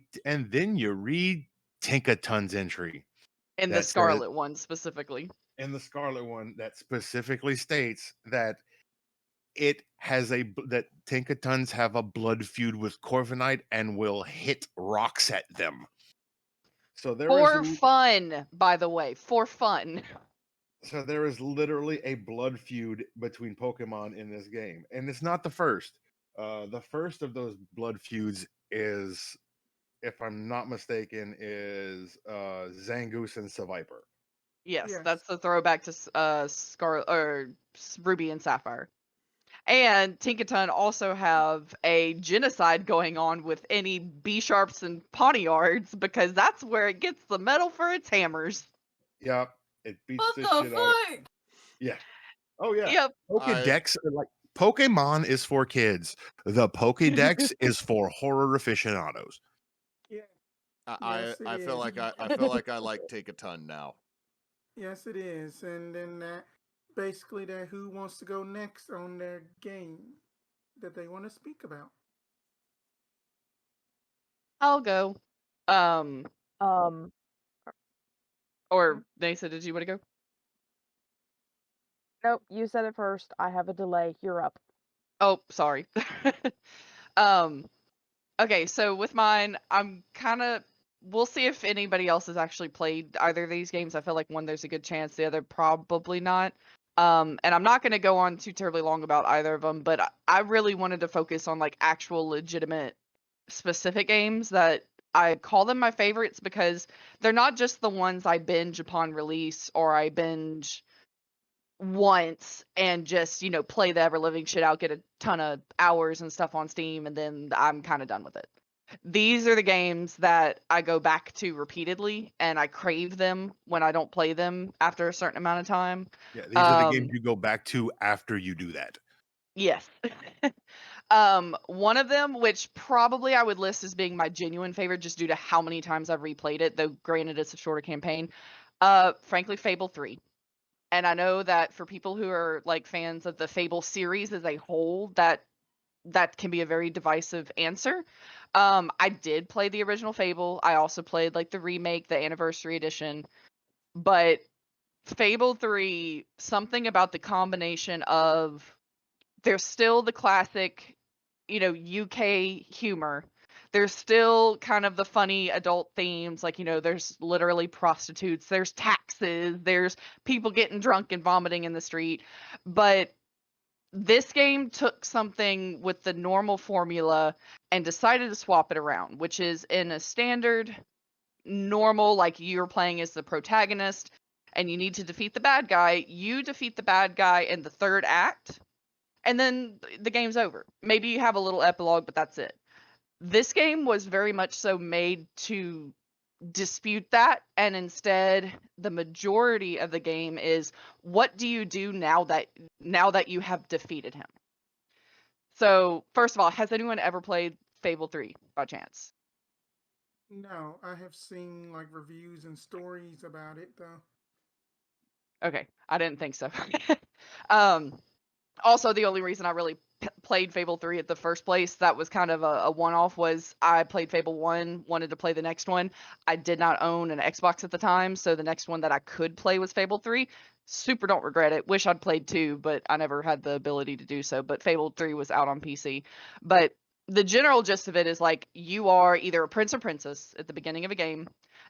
Tinkaton's entry In the that says, Scarlet one specifically. in the Scarlet one, that specifically states that it has that Tinkatons have a blood feud with Corviknight and will hit rocks at them. So For fun, by the way, for fun. So there is literally a blood feud between Pokemon in this game, and it's not the first. The first of those blood feuds is, if I'm not mistaken, is Zangoose and Seviper. Yes, Yes. that's the throwback to Ruby and Sapphire. And Tinkaton also have a genocide going on with any B-Sharps and Pawniards because that's where it gets the metal for its hammers. Yep, it beats What the the shit out. fuck? Yeah. Oh yeah. Yep. Pokedex, like Pokemon is for kids. The Pokedex is for horror aficionados. Yeah. I Yes, it I feel is. like I feel like I like Take a Ton now. Yes, it is. And then that basically that who wants to go next on their game that they want to speak about. I'll go. Um, Or Nasa, did you want to go? nope, you said it first. I have a delay. You're up. Oh, sorry. Okay, so with mine, we'll see if anybody else has actually played either of these games. I feel like one, there's a good chance, the other, probably not. And I'm not going to go on too terribly long about either of them, but I really wanted to focus on like actual legitimate specific games that I call them my favorites because they're not just the ones I binge upon release or I binge once and just, play the ever living shit out, get a ton of hours and stuff on Steam, and then I'm kind of done with it. These are the games that I go back to repeatedly and I crave them when I don't play them after a certain amount of time. Yeah, these are the games you go back to after you do that. Yes. One of them, which probably I would list as being my genuine favorite just due to how many times I've replayed it, though granted it's a shorter campaign. Frankly, Fable 3. And I know that for people who are like fans of the Fable series as a whole, that can be a very divisive answer. I did play the original Fable. I also played like the remake, the anniversary edition. But Fable 3, something about the combination of there's still the classic, UK humor, There's still kind of the funny adult themes, like, there's literally prostitutes, there's taxes, there's people getting drunk and vomiting in the street. But this game took something with the normal formula and decided to swap it around, which is in a standard, normal, like you're playing as the protagonist and you need to defeat the bad guy. You defeat the bad guy in the third act, and then the game's over. Maybe you have a little epilogue, but that's it. This game was very much so made to dispute that, and instead the majority of the game is, what do you do now that you have defeated him? So first of all, has anyone ever played Fable 3 by chance? No, I have seen like reviews and stories about it though. Okay, I didn't think so. um Also, the only reason I really played Fable 3 at the first place, that was kind of a one-off, was I played Fable 1, wanted to play the next one. I did not own an Xbox at the time, so the next one that I could play was Fable 3. Super don't regret it. Wish I'd played 2, but I never had the ability to do so. But Fable 3 was out on PC. But the general gist of it is like, you are either a prince or princess at the beginning of a game,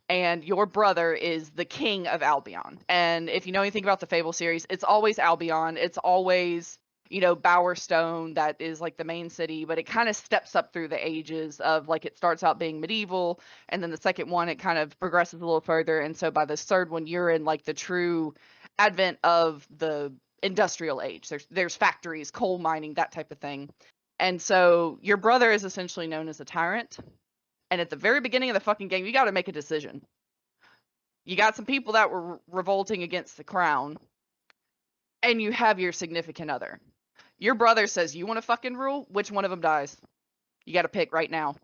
and your brother is the king of Albion. And if you know anything about the Fable series, it's always Albion. It's always, Bowerstone that is like the main city, but it kind of steps up through the ages of, like, it starts out being medieval, and then the second one, it kind of progresses a little further. And so by the third one, you're in like the true advent of the industrial age. There's factories, coal mining, that type of thing. And so your brother is essentially known as a tyrant. And at the very beginning of the fucking game, you got to make a decision. You got some people that were revolting against the crown, and you have your significant other. Your brother says, you want to fucking rule? Which one of them dies? You got to pick right now.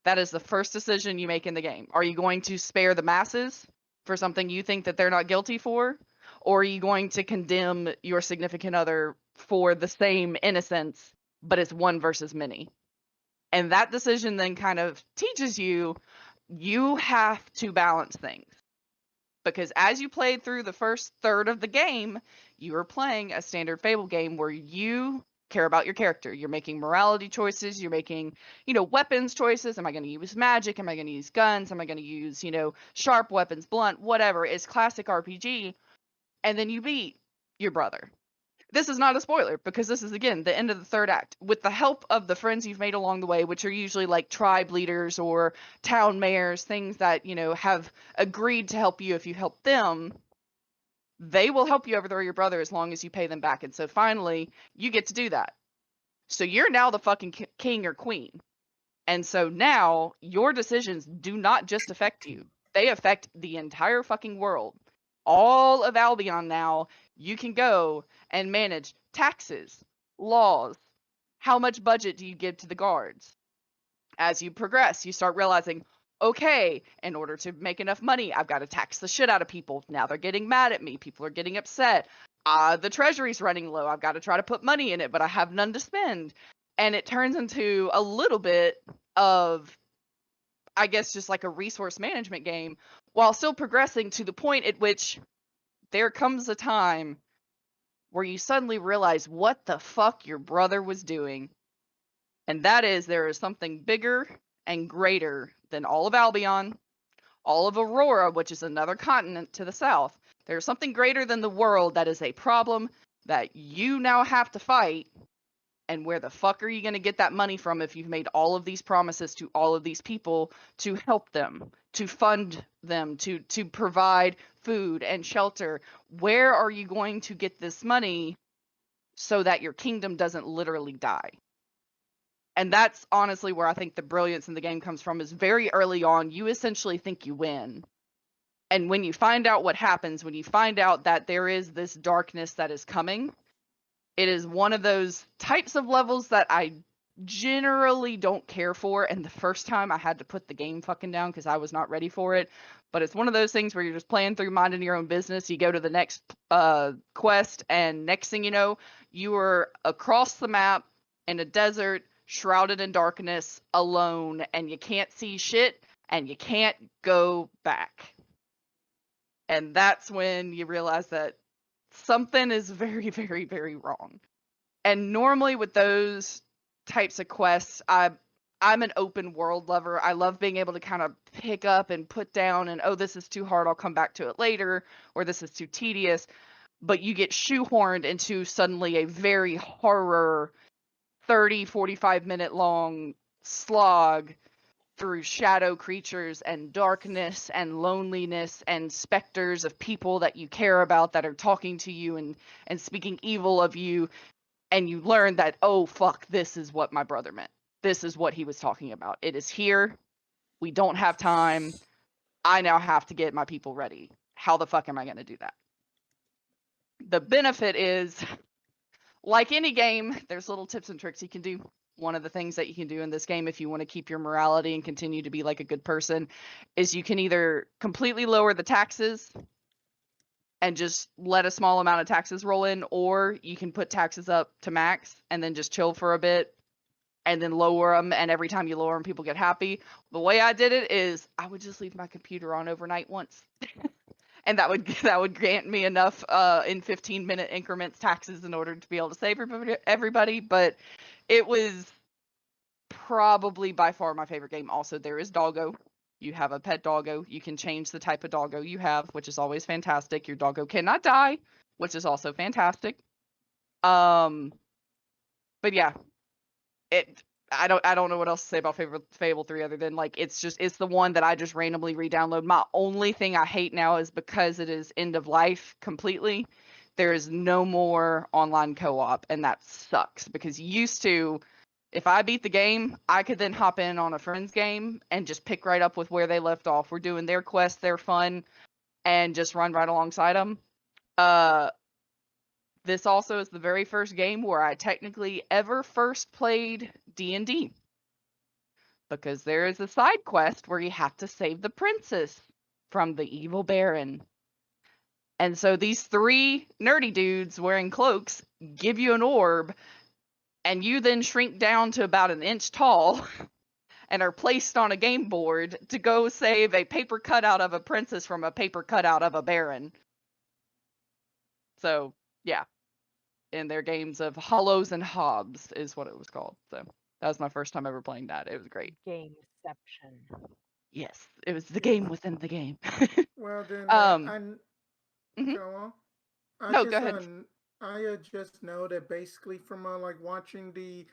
That is the first decision you make in the game. Are you going to spare the masses for something you think that they're not guilty for? Or are you going to condemn your significant other for the same innocence, but it's one versus many? And that decision then kind of teaches you have to balance things. Because as you played through the first third of the game, you are playing a standard Fable game where you care about your character. You're making morality choices. You're making, weapons choices. Am I going to use magic? Am I going to use guns? Am I going to use, sharp weapons, blunt, whatever? It's classic RPG. And then you beat your brother. This is not a spoiler, because this is, again, the end of the third act. With the help of the friends you've made along the way, which are usually like tribe leaders or town mayors, things that, have agreed to help you if you help them, they will help you overthrow your brother as long as you pay them back. And so finally, you get to do that. So you're now the fucking king or queen. And so now your decisions do not just affect you. They affect the entire fucking world. All of Albion now, you can go and manage taxes, laws, how much budget do you give to the guards? As you progress, you start realizing, okay, in order to make enough money, I've got to tax the shit out of people. Now they're getting mad at me. People are getting upset. The treasury's running low. I've got to try to put money in it, but I have none to spend. And it turns into a little bit of, I guess, just like a resource management game, while still progressing to the point at which there comes a time where you suddenly realize what the fuck your brother was doing. And that is, there is something bigger and greater than all of Albion, all of Aurora, which is another continent to the south. There's something greater than the world that is a problem that you now have to fight. And where the fuck are you going to get that money from if you've made all of these promises to all of these people to help them, to fund them, to provide food and shelter? Where are you going to get this money so that your kingdom doesn't literally die? And that's honestly where I think the brilliance in the game comes from, is very early on, you essentially think you win. And when you find out what happens, when you find out that there is this darkness that is coming, it is one of those types of levels that I generally don't care for. And the first time I had to put the game fucking down because I was not ready for it. But it's one of those things where you're just playing through, minding your own business. You go to the next quest, and next thing you know, you are across the map in a desert, shrouded in darkness, alone, and you can't see shit, and you can't go back. And that's when you realize that something is very, very, very wrong. And normally with those types of quests, I I'm an open world lover. I love being able to kind of pick up and put down and, oh, this is too hard, I'll come back to it later, or this is too tedious. But you get shoehorned into suddenly a very horror 30, 45-minute long slog through shadow creatures and darkness and loneliness and specters of people that you care about that are talking to you and speaking evil of you. And you learn that, oh, fuck, this is what my brother meant. This is what he was talking about. It is here. We don't have time. I now have to get my people ready. How the fuck am I going to do that? The benefit is, like any game, there's little tips and tricks you can do. One of the things that you can do in this game, if you want to keep your morality and continue to be like a good person, is you can either completely lower the taxes and just let a small amount of taxes roll in, or you can put taxes up to max and then just chill for a bit and then lower them, and every time you lower them, people get happy. The way I did it is I would just leave my computer on overnight once. And that would grant me enough in 15-minute increments taxes in order to be able to save everybody. But it was probably by far my favorite game. Also, there is doggo. You have a pet doggo. You can change the type of doggo you have, which is always fantastic. Your doggo cannot die, which is also fantastic. But yeah, I don't know what else to say about Fable 3 other than like it's the one that I just randomly re-download. My only thing I hate now is because it is end of life completely. There is no more online co-op, and that sucks because used to, if I beat the game, I could then hop in on a friend's game and just pick right up with where they left off. We're doing their quest, their fun, and just run right alongside them. This also is the very first game where I technically ever first played D&D. Because there is a side quest where you have to save the princess from the evil baron. And so these 3 nerdy dudes wearing cloaks give you an orb, and you then shrink down to about an inch tall and are placed on a game board to go save a paper cutout of a princess from a paper cutout of a baron. So, yeah. In their games of Hollows and Hobbs is what it was called. So that was my first time ever playing that. It was great. Gameception. Yes, it was the Yeah. game within the game. Well, then Mhm. go on. I No, go just ahead. just know that basically from like watching the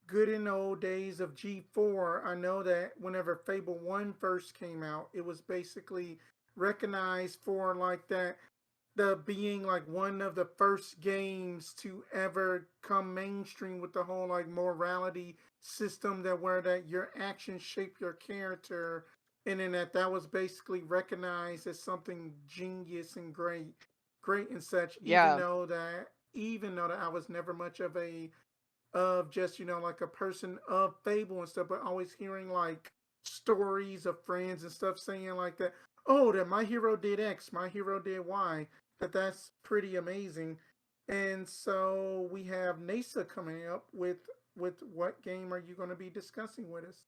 good and old days of G4, I know that whenever Fable 1 first came out, it was basically recognized for like that the being like one of the first games to ever come mainstream with the whole like morality system that where that your actions shape your character, and then that was basically recognized as something genius and great and such, Yeah, even though that I was never much of a of just like a person of Fable and stuff, but always hearing like stories of friends and stuff saying like that, oh, that my hero did X, my hero did Y, that's pretty amazing. And so we have NASA coming up with what game are you going to be discussing with us?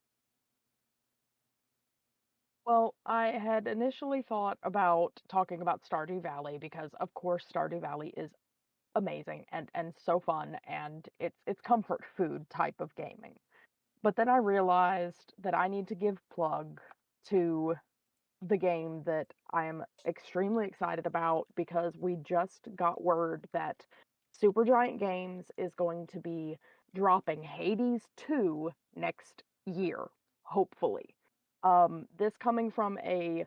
Well, I had initially thought about talking about Stardew Valley because, of course, Stardew Valley is amazing and so fun, and it's comfort food type of gaming. But then I realized that I need to give plug to the game that I am extremely excited about because we just got word that Supergiant Games is going to be dropping Hades 2 next year, hopefully. This coming from a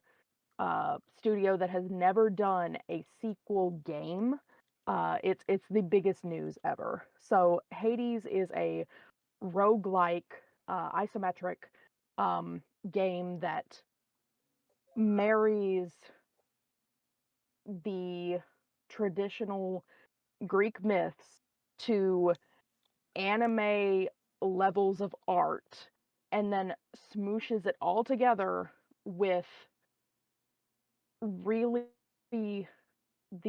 studio that has never done a sequel game. It's the biggest news ever. So Hades is a roguelike, isometric game that marries the traditional Greek myths to anime levels of art and then smooshes it all together with really the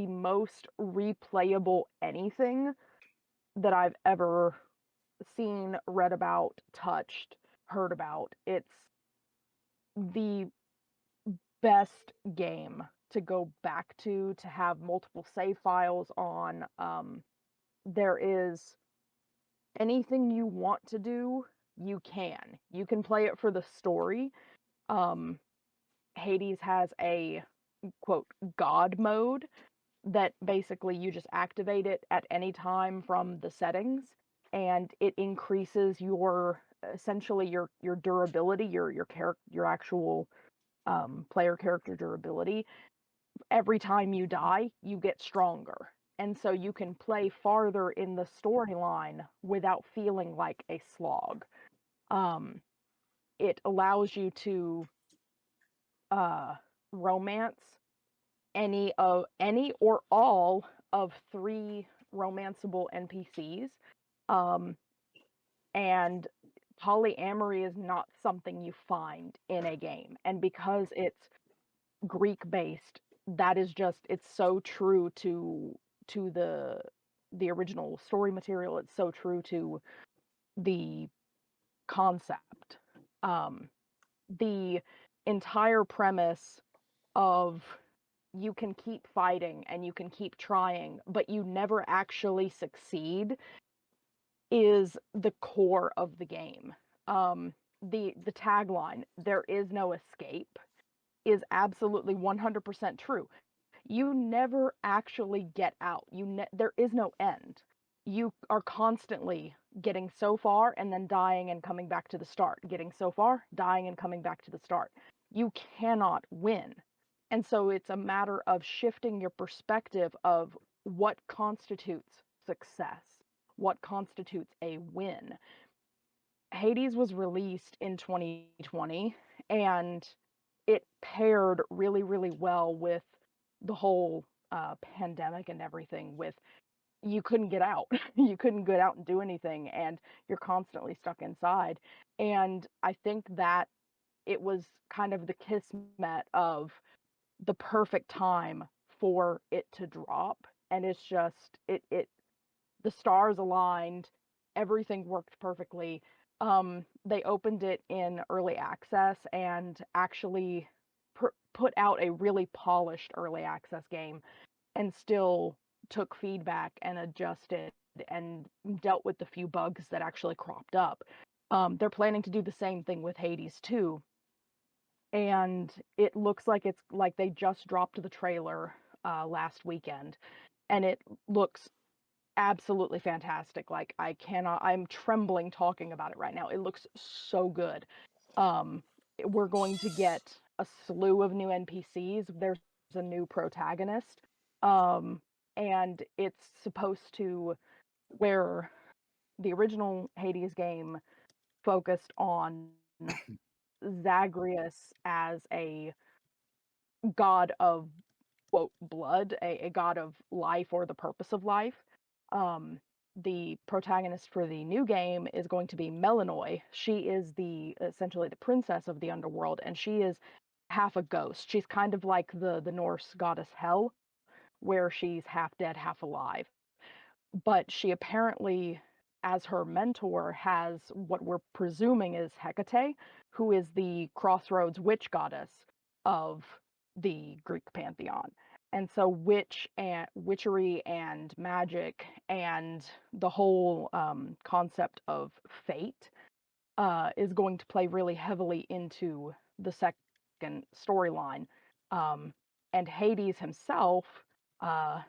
most replayable anything that I've ever seen, read about, touched, heard about. It's the best game to go back to have multiple save files on. There is anything you want to do you can play it for the story. Um, Hades has a quote god mode that basically you just activate it at any time from the settings, and it increases your essentially your durability, your actual player character durability. Every time you die, you get stronger. And so you can play farther in the storyline without feeling like a slog. Um, it allows you to uh, romance any or all of 3 romanceable NPCs. Um, and polyamory is not something you find in a game. And because it's Greek based, that is just it's so true to the original story material. It's so true to the concept. Um, the entire premise of you can keep fighting and you can keep trying, but you never actually succeed is the core of the game. Um, the tagline, "There is no escape," is absolutely 100% true. You never actually get out. There is no end. You are constantly getting so far and then dying and coming back to the start, getting so far, dying and coming back to the start. You cannot win. And so it's a matter of shifting your perspective of what constitutes success, what constitutes a win. Hades was released in 2020, and it paired really, really well with the whole pandemic and everything. With you couldn't get out, you couldn't get out and do anything, and you're constantly stuck inside. And I think that it was kind of the kismet of the perfect time for it to drop. And it's just it the stars aligned, everything worked perfectly. They opened it in early access and actually put out a really polished early access game, and still took feedback and adjusted and dealt with the few bugs that actually cropped up. They're planning to do the same thing with Hades 2, and it looks like it's like they just dropped the trailer last weekend, and it looks absolutely fantastic. Like I'm trembling talking about it right now. It looks so good. We're going to get a slew of new NPCs. There's a new protagonist. Um, and it's supposed to, where the original Hades game focused on Zagreus as a god of quote blood, a god of life or the purpose of life. The protagonist for the new game is going to be Melanoi. She is essentially the princess of the underworld, and she is half a ghost. She's kind of like the Norse goddess Hel, where she's half dead, half alive. But she apparently, as her mentor, has what we're presuming is Hecate, who is the crossroads witch goddess of the Greek pantheon. And so witchery and magic and the whole concept of fate is going to play really heavily into the second storyline. Um, and Hades himself, uh,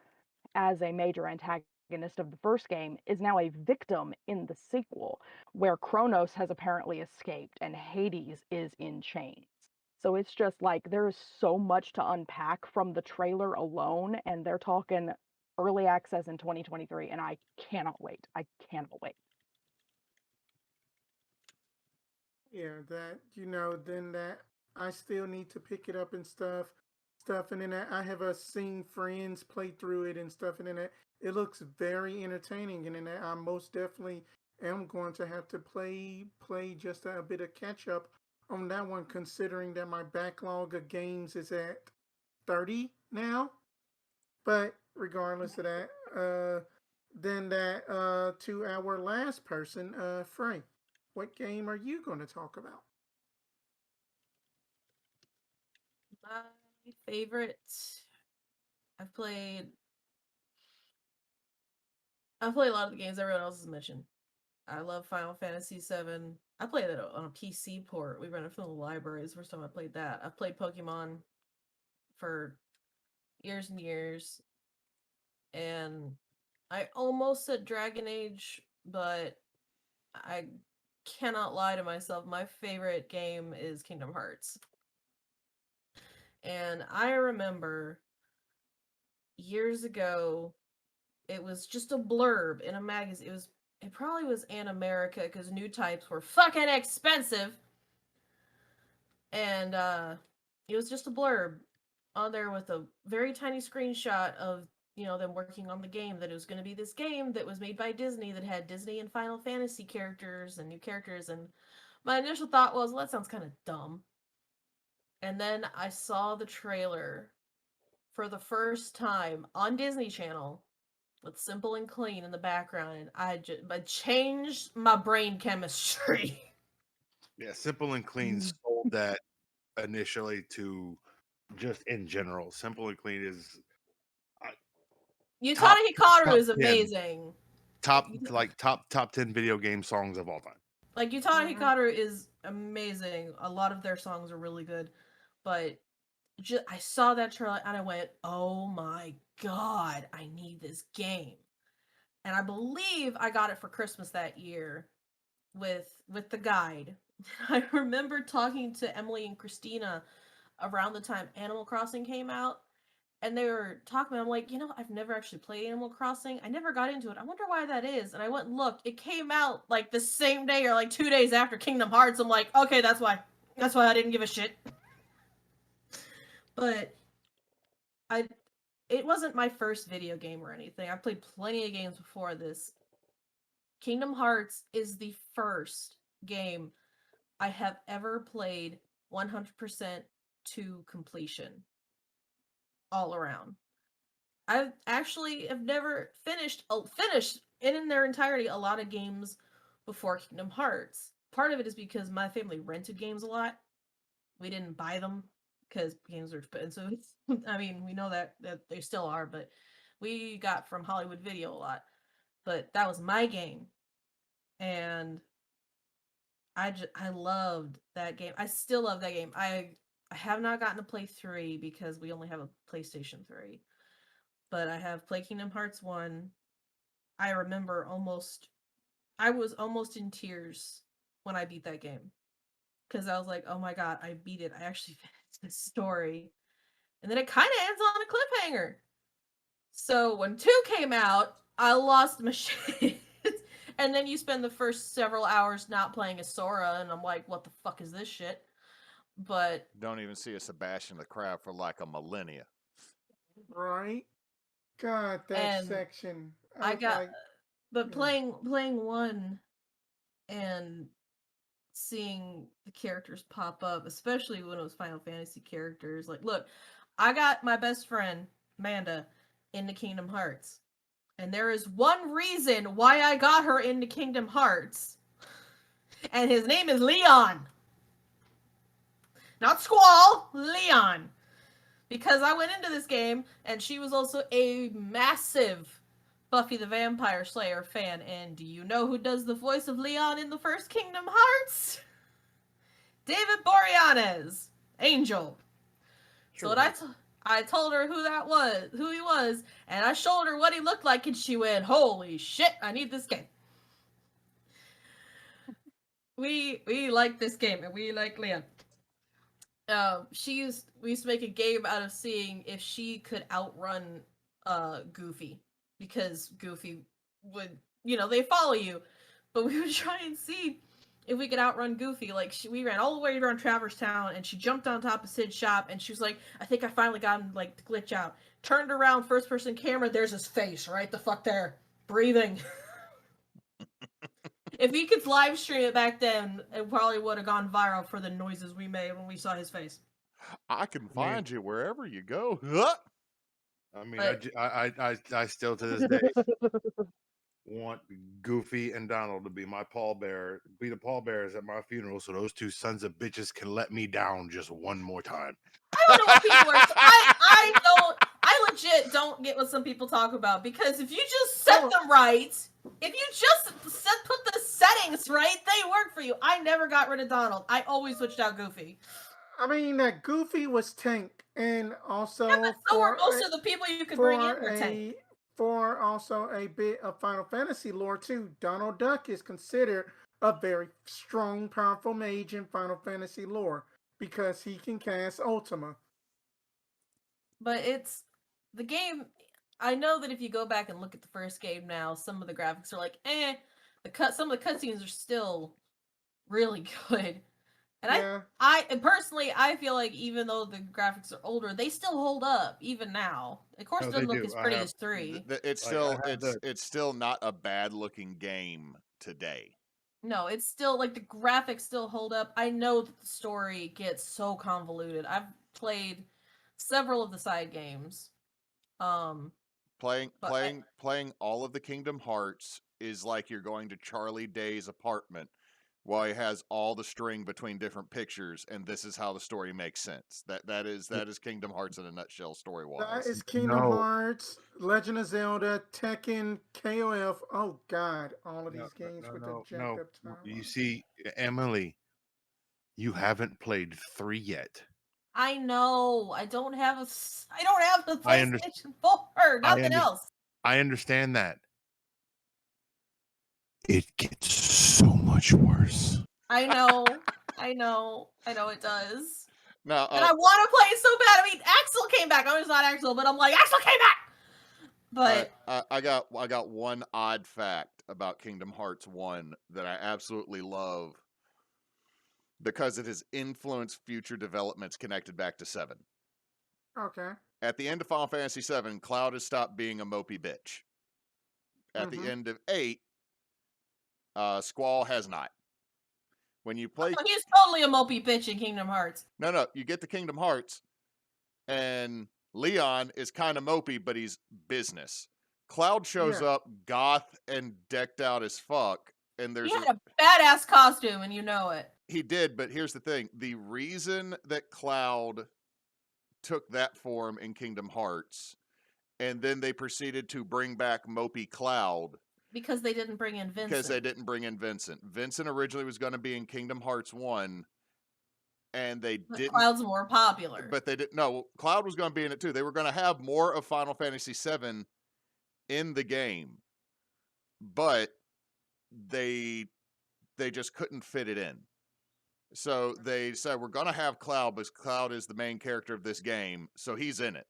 as a major antagonist of the first game, is now a victim in the sequel, where Kronos has apparently escaped and Hades is in chains. So it's just like there is so much to unpack from the trailer alone, and they're talking early access in 2023, and I cannot wait. I cannot wait. Yeah, that then that I still need to pick it up and stuff, and then I have seen friends play through it and stuff, and then it looks very entertaining, and then I most definitely am going to have to play just a bit of catch up on that one, considering that my backlog of games is at 30 now. But regardless of that, then that to our last person, Frank, what game are you going to talk about? My favorite. I've played. I've played a lot of the games everyone else has mentioned. I love Final Fantasy VII. I played it on a PC port. We rented it from the library. It's the first time I played that. I've played Pokemon for years and years, and I almost said Dragon Age, but I cannot lie to myself. My favorite game is Kingdom Hearts. And I remember years ago, it was just a blurb in a magazine. It probably was An America because new types were fucking expensive. And it was just a blurb on there with a very tiny screenshot of, them working on the game, that it was going to be this game that was made by Disney that had Disney and Final Fantasy characters and new characters. And my initial thought was, well, that sounds kind of dumb. And then I saw the trailer for the first time on Disney Channel with Simple and Clean in the background, and I changed my brain chemistry. Yeah, Simple and Clean sold that initially to just in general. Simple and Clean is Utada Hikaru top is 10. amazing. top 10 video game songs of all time. Like Utada Hikaru is amazing. A lot of their songs are really good, but I saw that trailer and I went, "Oh my god, I need this game!" And I believe I got it for Christmas that year with the guide. I remember talking to Emily and Christina around the time Animal Crossing came out, and they were talking. I'm like, I've never actually played Animal Crossing. I never got into it. I wonder why that is. And I went and looked. It came out like the same day or like 2 days after Kingdom Hearts. I'm like, okay, that's why. That's why I didn't give a shit. But it wasn't my first video game or anything. I played plenty of games before this. Kingdom Hearts is the first game I have ever played 100% to completion. All around. I actually have never finished in their entirety a lot of games before Kingdom Hearts. Part of it is because my family rented games a lot. We didn't buy them because games are expensive. I mean, we know that they still are, but we got from Hollywood Video a lot. But that was my game, and I loved that game. I still love that game. I have not gotten to play 3 because we only have a PlayStation 3. But I have played Kingdom Hearts 1. I remember I was almost in tears when I beat that game. Because I was like, oh my god, I beat it. I actually finished this story. And then it kind of ends on a cliffhanger. So when 2 came out, I lost my shit. And then you spend the first several hours not playing as Sora, and I'm like, what the fuck is this shit? But Don't even see a Sebastian the Crab for like a millennia. Right? God, that And section. I was got, like, but yeah. playing 1 and seeing the characters pop up, especially when it was Final Fantasy characters. Like, look, I got my best friend, Amanda, into Kingdom Hearts. And there is one reason why I got her into Kingdom Hearts. And his name is Leon. Not Squall, Leon. Because I went into this game, and she was also a massive Buffy the Vampire Slayer fan. And do you know who does the voice of Leon in the first Kingdom Hearts? David Boreanaz, Angel. Sure. So I told her who he was, and I showed her what he looked like, and she went, "Holy shit, I need this game." We like this game, and we like Leon. We used to make a game out of seeing if she could outrun Goofy, because Goofy would, they follow you, but we would try and see if we could outrun Goofy. Like, we ran all the way around Traverse Town, and she jumped on top of Sid's shop, and she was like, I think I finally got him, like, to glitch out. Turned around, first person camera, there's his face, right the fuck there, breathing. If we could live stream it back then, it probably would have gone viral for the noises we made when we saw his face. I can find you wherever you go. I mean, But- I still to this day want Goofy and Donald to be the pallbearers at my funeral, so those two sons of bitches can let me down just one more time. I don't know what people are. I legit don't get what some people talk about, because if you just set Oh. them right, if you just put the settings right, they work for you. I never got rid of Donald. I always switched out Goofy. I mean, that Goofy was Tank, and also Yeah, but so were for most of the people you could bring in were Tank. for also a bit of Final Fantasy lore too. Donald Duck is considered a very strong, powerful mage in Final Fantasy lore because he can cast Ultima. But it's the game. I know that if you go back and look at the first game now, some of the graphics are like, some of the cutscenes are still really good. And Yeah. and personally, I feel like even though the graphics are older, they still hold up even now. Of course, No, it doesn't they look do. as I pretty have- as 3. It's I still have the- it's still not a bad looking game today. No, it's still like the graphics still hold up. I know that the story gets so convoluted. I've played several of the side games. Playing But playing all of the Kingdom Hearts is like you're going to Charlie Day's apartment while he has all the string between different pictures, and this is how the story makes sense. That is Kingdom Hearts in a nutshell, story That wise. is Kingdom No. Hearts, Legend of Zelda, Tekken, KOF. Oh God, all of No, these games no, with no, the jacked no. up time. You see, Emily, you haven't played 3 yet. I know I don't have a I under- PlayStation 4. Nothing under- else. I understand that. It gets so much worse. I know. I know it does. Now, And I want to play it so bad. I mean, Axel came back. I know it's not Axel, but I'm like, Axel came back. But I got one odd fact about Kingdom Hearts 1 that I absolutely love because it has influenced future developments connected back to 7. Okay. At the end of Final Fantasy 7, Cloud has stopped being a mopey bitch. At the end of 8, Squall has not. When you play, he's totally a mopey bitch in Kingdom Hearts. no, you get to Kingdom Hearts, and Leon is kind of mopey, but he's business. Cloud shows Yeah. up, goth and decked out as fuck, and there's He had a badass costume, and you know it. he did, but here's the thing: the reason that Cloud took that form in Kingdom Hearts, and then they proceeded to bring back mopey Cloud. Because they didn't bring in Vincent. Because they didn't bring in Vincent. Vincent originally was going to be in Kingdom Hearts 1, and they But didn't. Cloud's more popular. But they didn't. No, Cloud was going to be in it too. They were going to have more of Final Fantasy VII in the game, but they just couldn't fit it in. So they said, we're going to have Cloud, because Cloud is the main character of this game, so he's in it.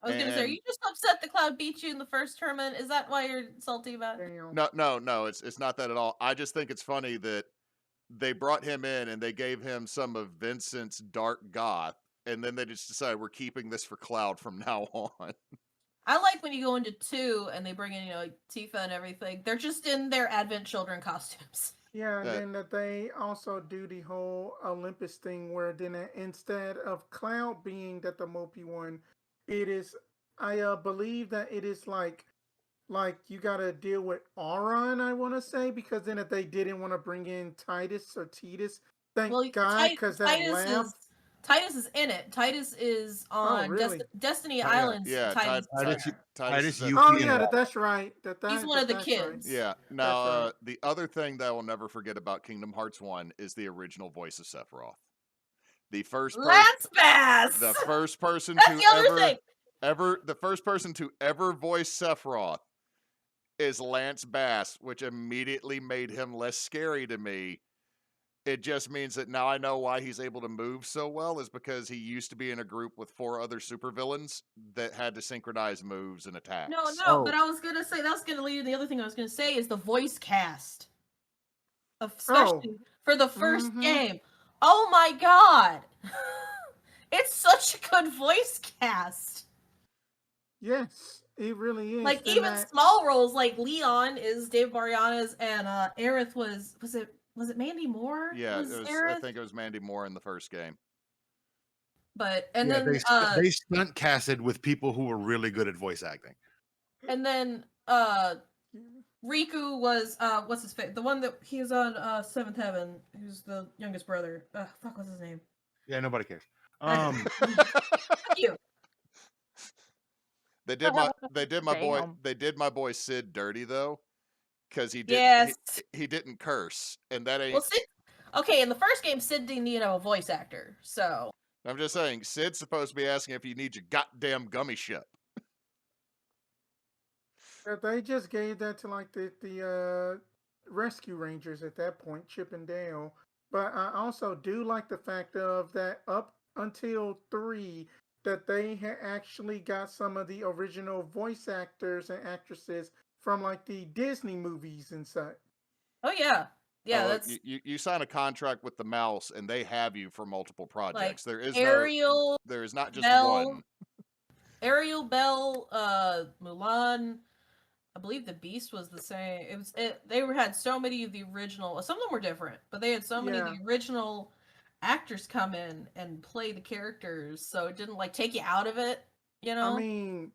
I was going to say, are you just upset that Cloud beat you in the first tournament? Is that why you're salty about it? Damn. No, it's not that at all. I just think it's funny that they brought him in and they gave him some of Vincent's dark goth, and then they just decided we're keeping this for Cloud from now on. I like when you go into 2 and they bring in, like Tifa and everything. They're just in their Advent Children costumes. Yeah, and then that they also do the whole Olympus thing where then instead of Cloud being that the mopey one, it is, I believe that it is like you gotta deal with Auron, I want to say, because then if they didn't want to bring in Titus or Titus, thank God, because that laugh. Titus is in it. Titus is on really? Destiny yeah. Islands. Yeah, Titus. Titus, is in- you- Oh Yuki yeah, and- that's right. He's one of the that's kids. Yeah. Now, right. the other thing that I will never forget about Kingdom Hearts 1 is the original voice of Sephiroth. The first Lance Bass. the first person That's to the other thing. the first person to ever voice Sephiroth is Lance Bass, which immediately made him less scary to me. It just means that now I know why he's able to move so well, is because he used to be in a group with 4 other supervillains that had to synchronize moves and attacks. No, but I was gonna say that's gonna lead to the other thing I was gonna say is the voice cast, especially for the 1st game. Oh my god, it's such a good voice cast. Yes, it really is. Like And even that- small roles, like Leon is Dave Mariana's, and Aerith was it Mandy Moore? Yeah, was it was, I Aerith? think it was Mandy Moore in the first game. But and Yeah, then they stunt casted with people who were really good at voice acting. and then Riku was what's his face? The one that he was on Seventh Heaven, who's the youngest brother. Fuck, what's his name? Yeah, nobody cares. Fuck you. They did my Damn. they did my boy Sid dirty though, because Yes. he didn't curse, and that Well, ain't. Sid. Okay, in the first game, Sid didn't even have a voice actor, so I'm just saying, Sid's supposed to be asking if you need your goddamn gummy ship. But they just gave that to like the rescue rangers at that point, Chip and Dale. But I also do like the fact of that up until 3 that they had actually got some of the original voice actors and actresses from like the Disney movies and such. oh yeah, yeah, Oh, that's you sign a contract with the mouse, and they have you for multiple like projects. There is Ariel, there is not just Belle, one. Ariel, Belle, Mulan. I believe the Beast was the same. They had so many of the original. Some of them were different, but they had so many of Yeah. the original actors come in and play the characters, so it didn't like take you out of it. You I know. mean,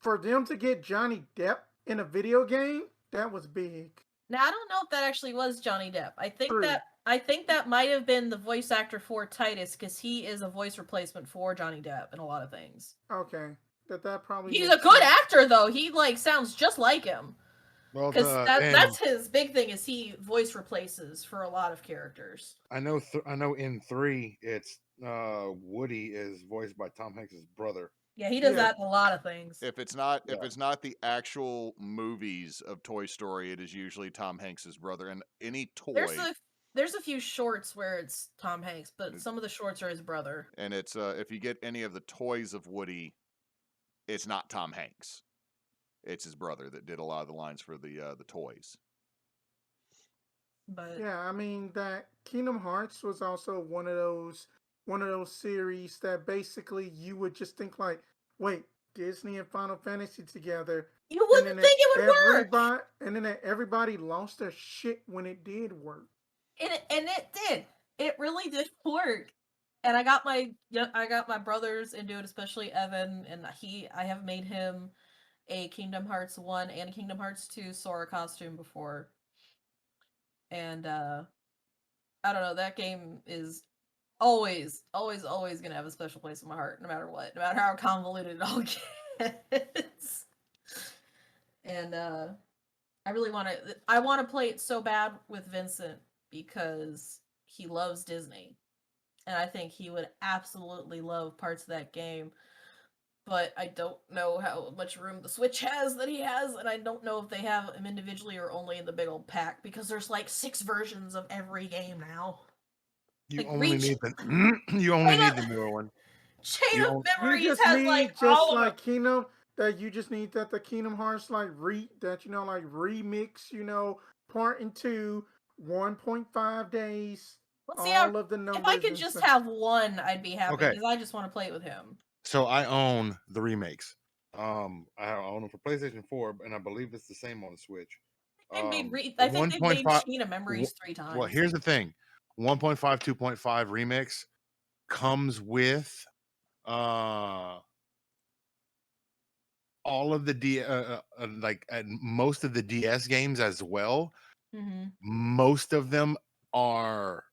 for them to get Johnny Depp in a video game, that was big. Now I don't know if that actually was Johnny Depp. True. I think that might have been the voice actor for Titus because he is a voice replacement for Johnny Depp in a lot of things. Okay. That probably He's a makes good sense. actor though. He like sounds just like him Well, because and that's his big thing is he voice replaces for a lot of characters. I know in 3 it's Woody is voiced by Tom Hanks' brother. Yeah, he does Yeah. that in a lot of things. If it's not Yeah. the actual movies of Toy Story, it is usually Tom Hanks's brother. And any toy, There's a few shorts where it's Tom Hanks, but some of the shorts are his brother. and it's if you get any of the toys of Woody, it's not Tom Hanks. It's his brother that did a lot of the lines for the toys. But Yeah, I mean that Kingdom Hearts was also one of those series that basically you would just think like, wait, Disney and Final Fantasy together, you and wouldn't think it would work. and then everybody lost their shit when it did work. And it did. It really did work. And I got my brothers into it, especially Evan, and I have made him a Kingdom Hearts 1 and Kingdom Hearts 2 Sora costume before. And I don't know, that game is always gonna have a special place in my heart, no matter what, no matter how convoluted it all gets. And I want to play it so bad with Vincent because he loves Disney. And I think he would absolutely love parts of that game. But I don't know how much room the Switch has that he has, and I don't know if they have them individually or only in the big old pack because there's like 6 versions of every game now. You Like only Reach, need the you only need the newer one. Chain You of don't- You Memories just has need like just all of like them. Kingdom that you just need that the Kingdom Hearts like like remix, part into 1.5 days, Let's see how all of the if I numbers could and just stuff. have one, I'd be happy Okay. because I just want to play it with him. So I own the remakes. I own them for PlayStation 4, and I believe it's the same on the Switch. I think they've made 1.5 Chain of Memories 3 times. Well, here's the thing. 1.5, 2.5 remix comes with all of the most of the DS games as well. Mm-hmm. Most of them are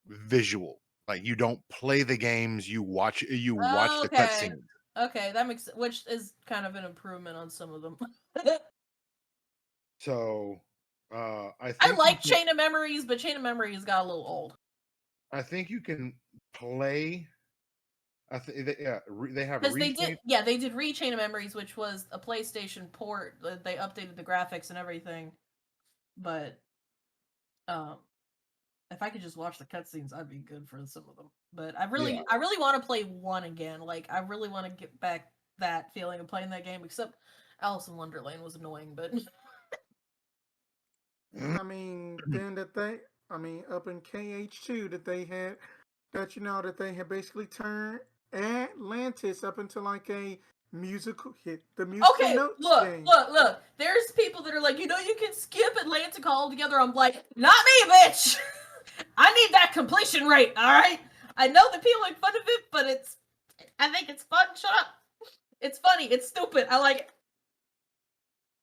visual. Like you don't play the games, you watch the Okay. cutscenes. Okay, that makes which is kind of an improvement on some of them. So I I think like Chain of Memories, but Chain of Memories got a little old. I think you can play. They have Because Rechain. they did Rechain of Memories, which was a PlayStation port. They updated the graphics and everything. But if I could just watch the cutscenes, I'd be good for some of them. But I really want to play 1 again. Like I really want to get back that feeling of playing that game. Except Alice in Wonderland was annoying, but I mean, then up in KH2 that they had that they had basically turned Atlantis up into like a musical hit, the musical okay, notes look. game. There's people that are like, you can skip Atlantic altogether. I'm like, not me, bitch. I need that completion rate. All right. I know that people make fun of it, but I think it's fun. Shut up. It's funny. It's stupid. I like it.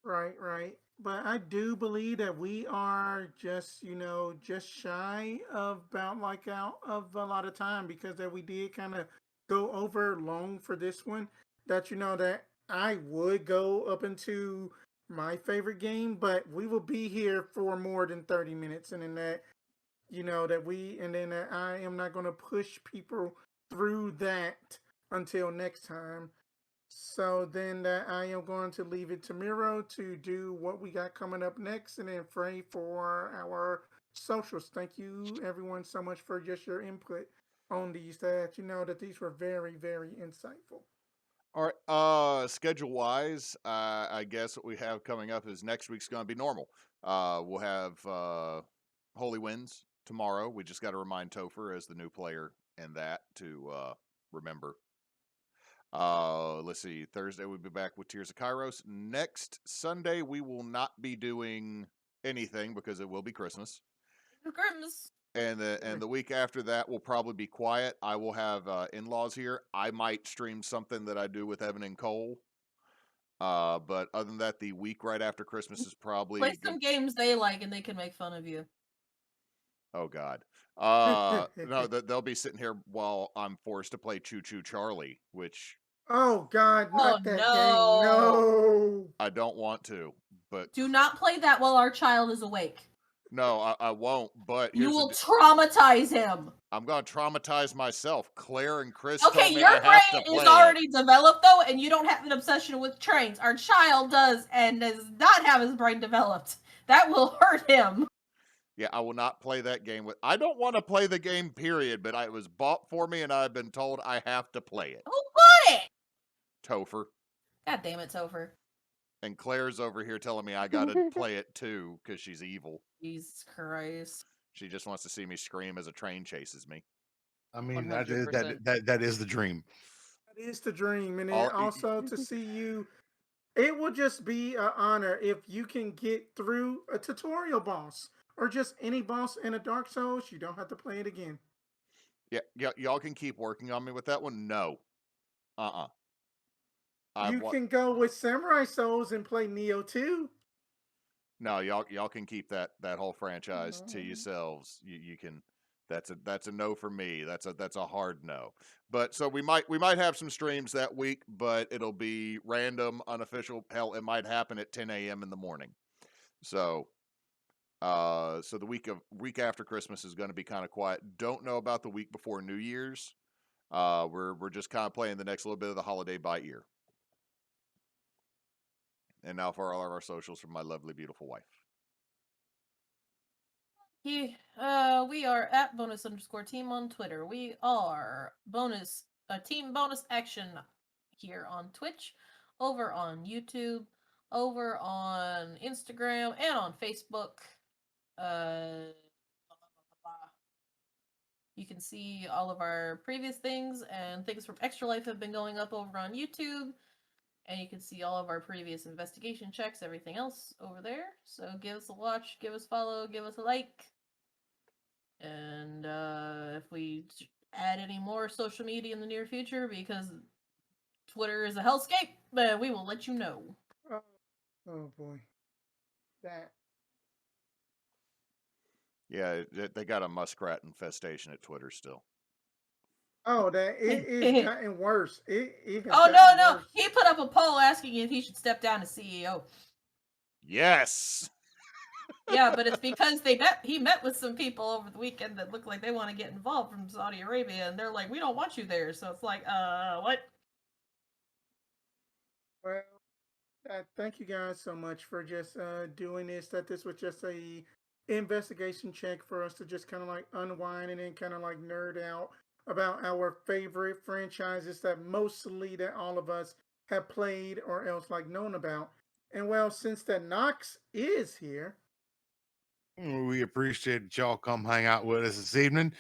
Right. But I do believe that we are just shy of about like out of a lot of time because that we did kind of go over long for this one. That that I would go up into my favorite game, but we will be here for more than 30 minutes. And then that, and then that I am not going to push people through that until next time. So then that I am going to leave it to Miro to do what we got coming up next, and then Frey for our socials. Thank you everyone so much for just your input on these. That that these were very, very insightful. All right. Schedule wise, I guess what we have coming up is next week's going to be normal. We'll have Holy Winds tomorrow. We just got to remind Topher as the new player in that to remember. Let's see. Thursday we'll be back with Tears of Kairos. Next Sunday we will not be doing anything because it will be Christmas. Christmas. And the week after that will probably be quiet. I will have in-laws here. I might stream something that I do with Evan and Cole. But other than that, the week right after Christmas is probably Play some games they like, and they can make fun of you. Oh God. No, they'll be sitting here while I'm forced to play Choo Choo Charlie, which Oh God, Oh not that no! game. No. I don't want to. But Do not play that while our child is awake. no, I won't. But You here's will traumatize him. I'm gonna traumatize myself. Claire and Chris Okay, told me your I have to brain play is already developed though, and you don't have an obsession with trains. Our child does, and does not have his brain developed. That will hurt him. Yeah, I will not play that game with. I don't want to play the game, period. But it was bought for me, and I've been told I have to play it. Who bought it? Topher. God damn it, Topher. And Claire's over here telling me I gotta play it too because she's evil. Jesus Christ. She just wants to see me scream as a train chases me. I mean, that 100%. is the dream. That is the dream, and then All- also to see you. It will just be an honor if you can get through a tutorial boss or just any boss in a Dark Souls. You don't have to play it again. Yeah, y'all can keep working on me with that one. No, You can go with Samurai Souls and play Neo 2. No, y'all can keep that whole franchise to No. yourselves. You can. That's a no for me. That's a hard no. But so we might have some streams that week, but it'll be random, unofficial. Hell, it might happen at 10 a.m. in the morning. So, so the week after Christmas is going to be kind of quiet. Don't know about the week before New Year's. We're just kind of playing the next little bit of the holiday by ear. And now for all of our socials from my lovely, beautiful wife. We are at bonus_team on Twitter. We are team bonus action here on Twitch, over on YouTube, over on Instagram, and on Facebook. You can see all of our previous things, and things from Extra Life have been going up over on YouTube. And you can see all of our previous investigation checks, everything else over there. So give us a watch, give us a follow, give us a like. And if we add any more social media in the near future, because Twitter is a hellscape, then we will let you know. Oh boy. That. Yeah, they got a muskrat infestation at Twitter still. Oh, that it is gotten worse. It has Oh gotten no! worse. He put up a poll asking if he should step down as CEO. Yes. Yeah, but it's because he met with some people over the weekend that look like they want to get involved from Saudi Arabia, and they're like, we don't want you there. So it's like, what? Well, thank you guys so much for just doing this. That this was just a investigation check for us to just kind of like unwind and then kind of like nerd out about our favorite franchises that mostly that all of us have played or else like known about. And well, since that Knox is here, We appreciate y'all come hang out with us this evening.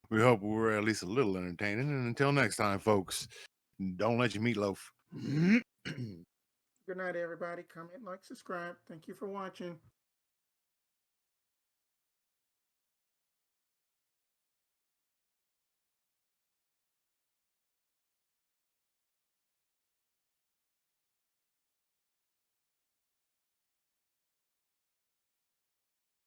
We hope we were at least a little entertaining. And until next time, folks, don't let your meatloaf. good night, everybody. Comment, like, subscribe. Thank you for watching.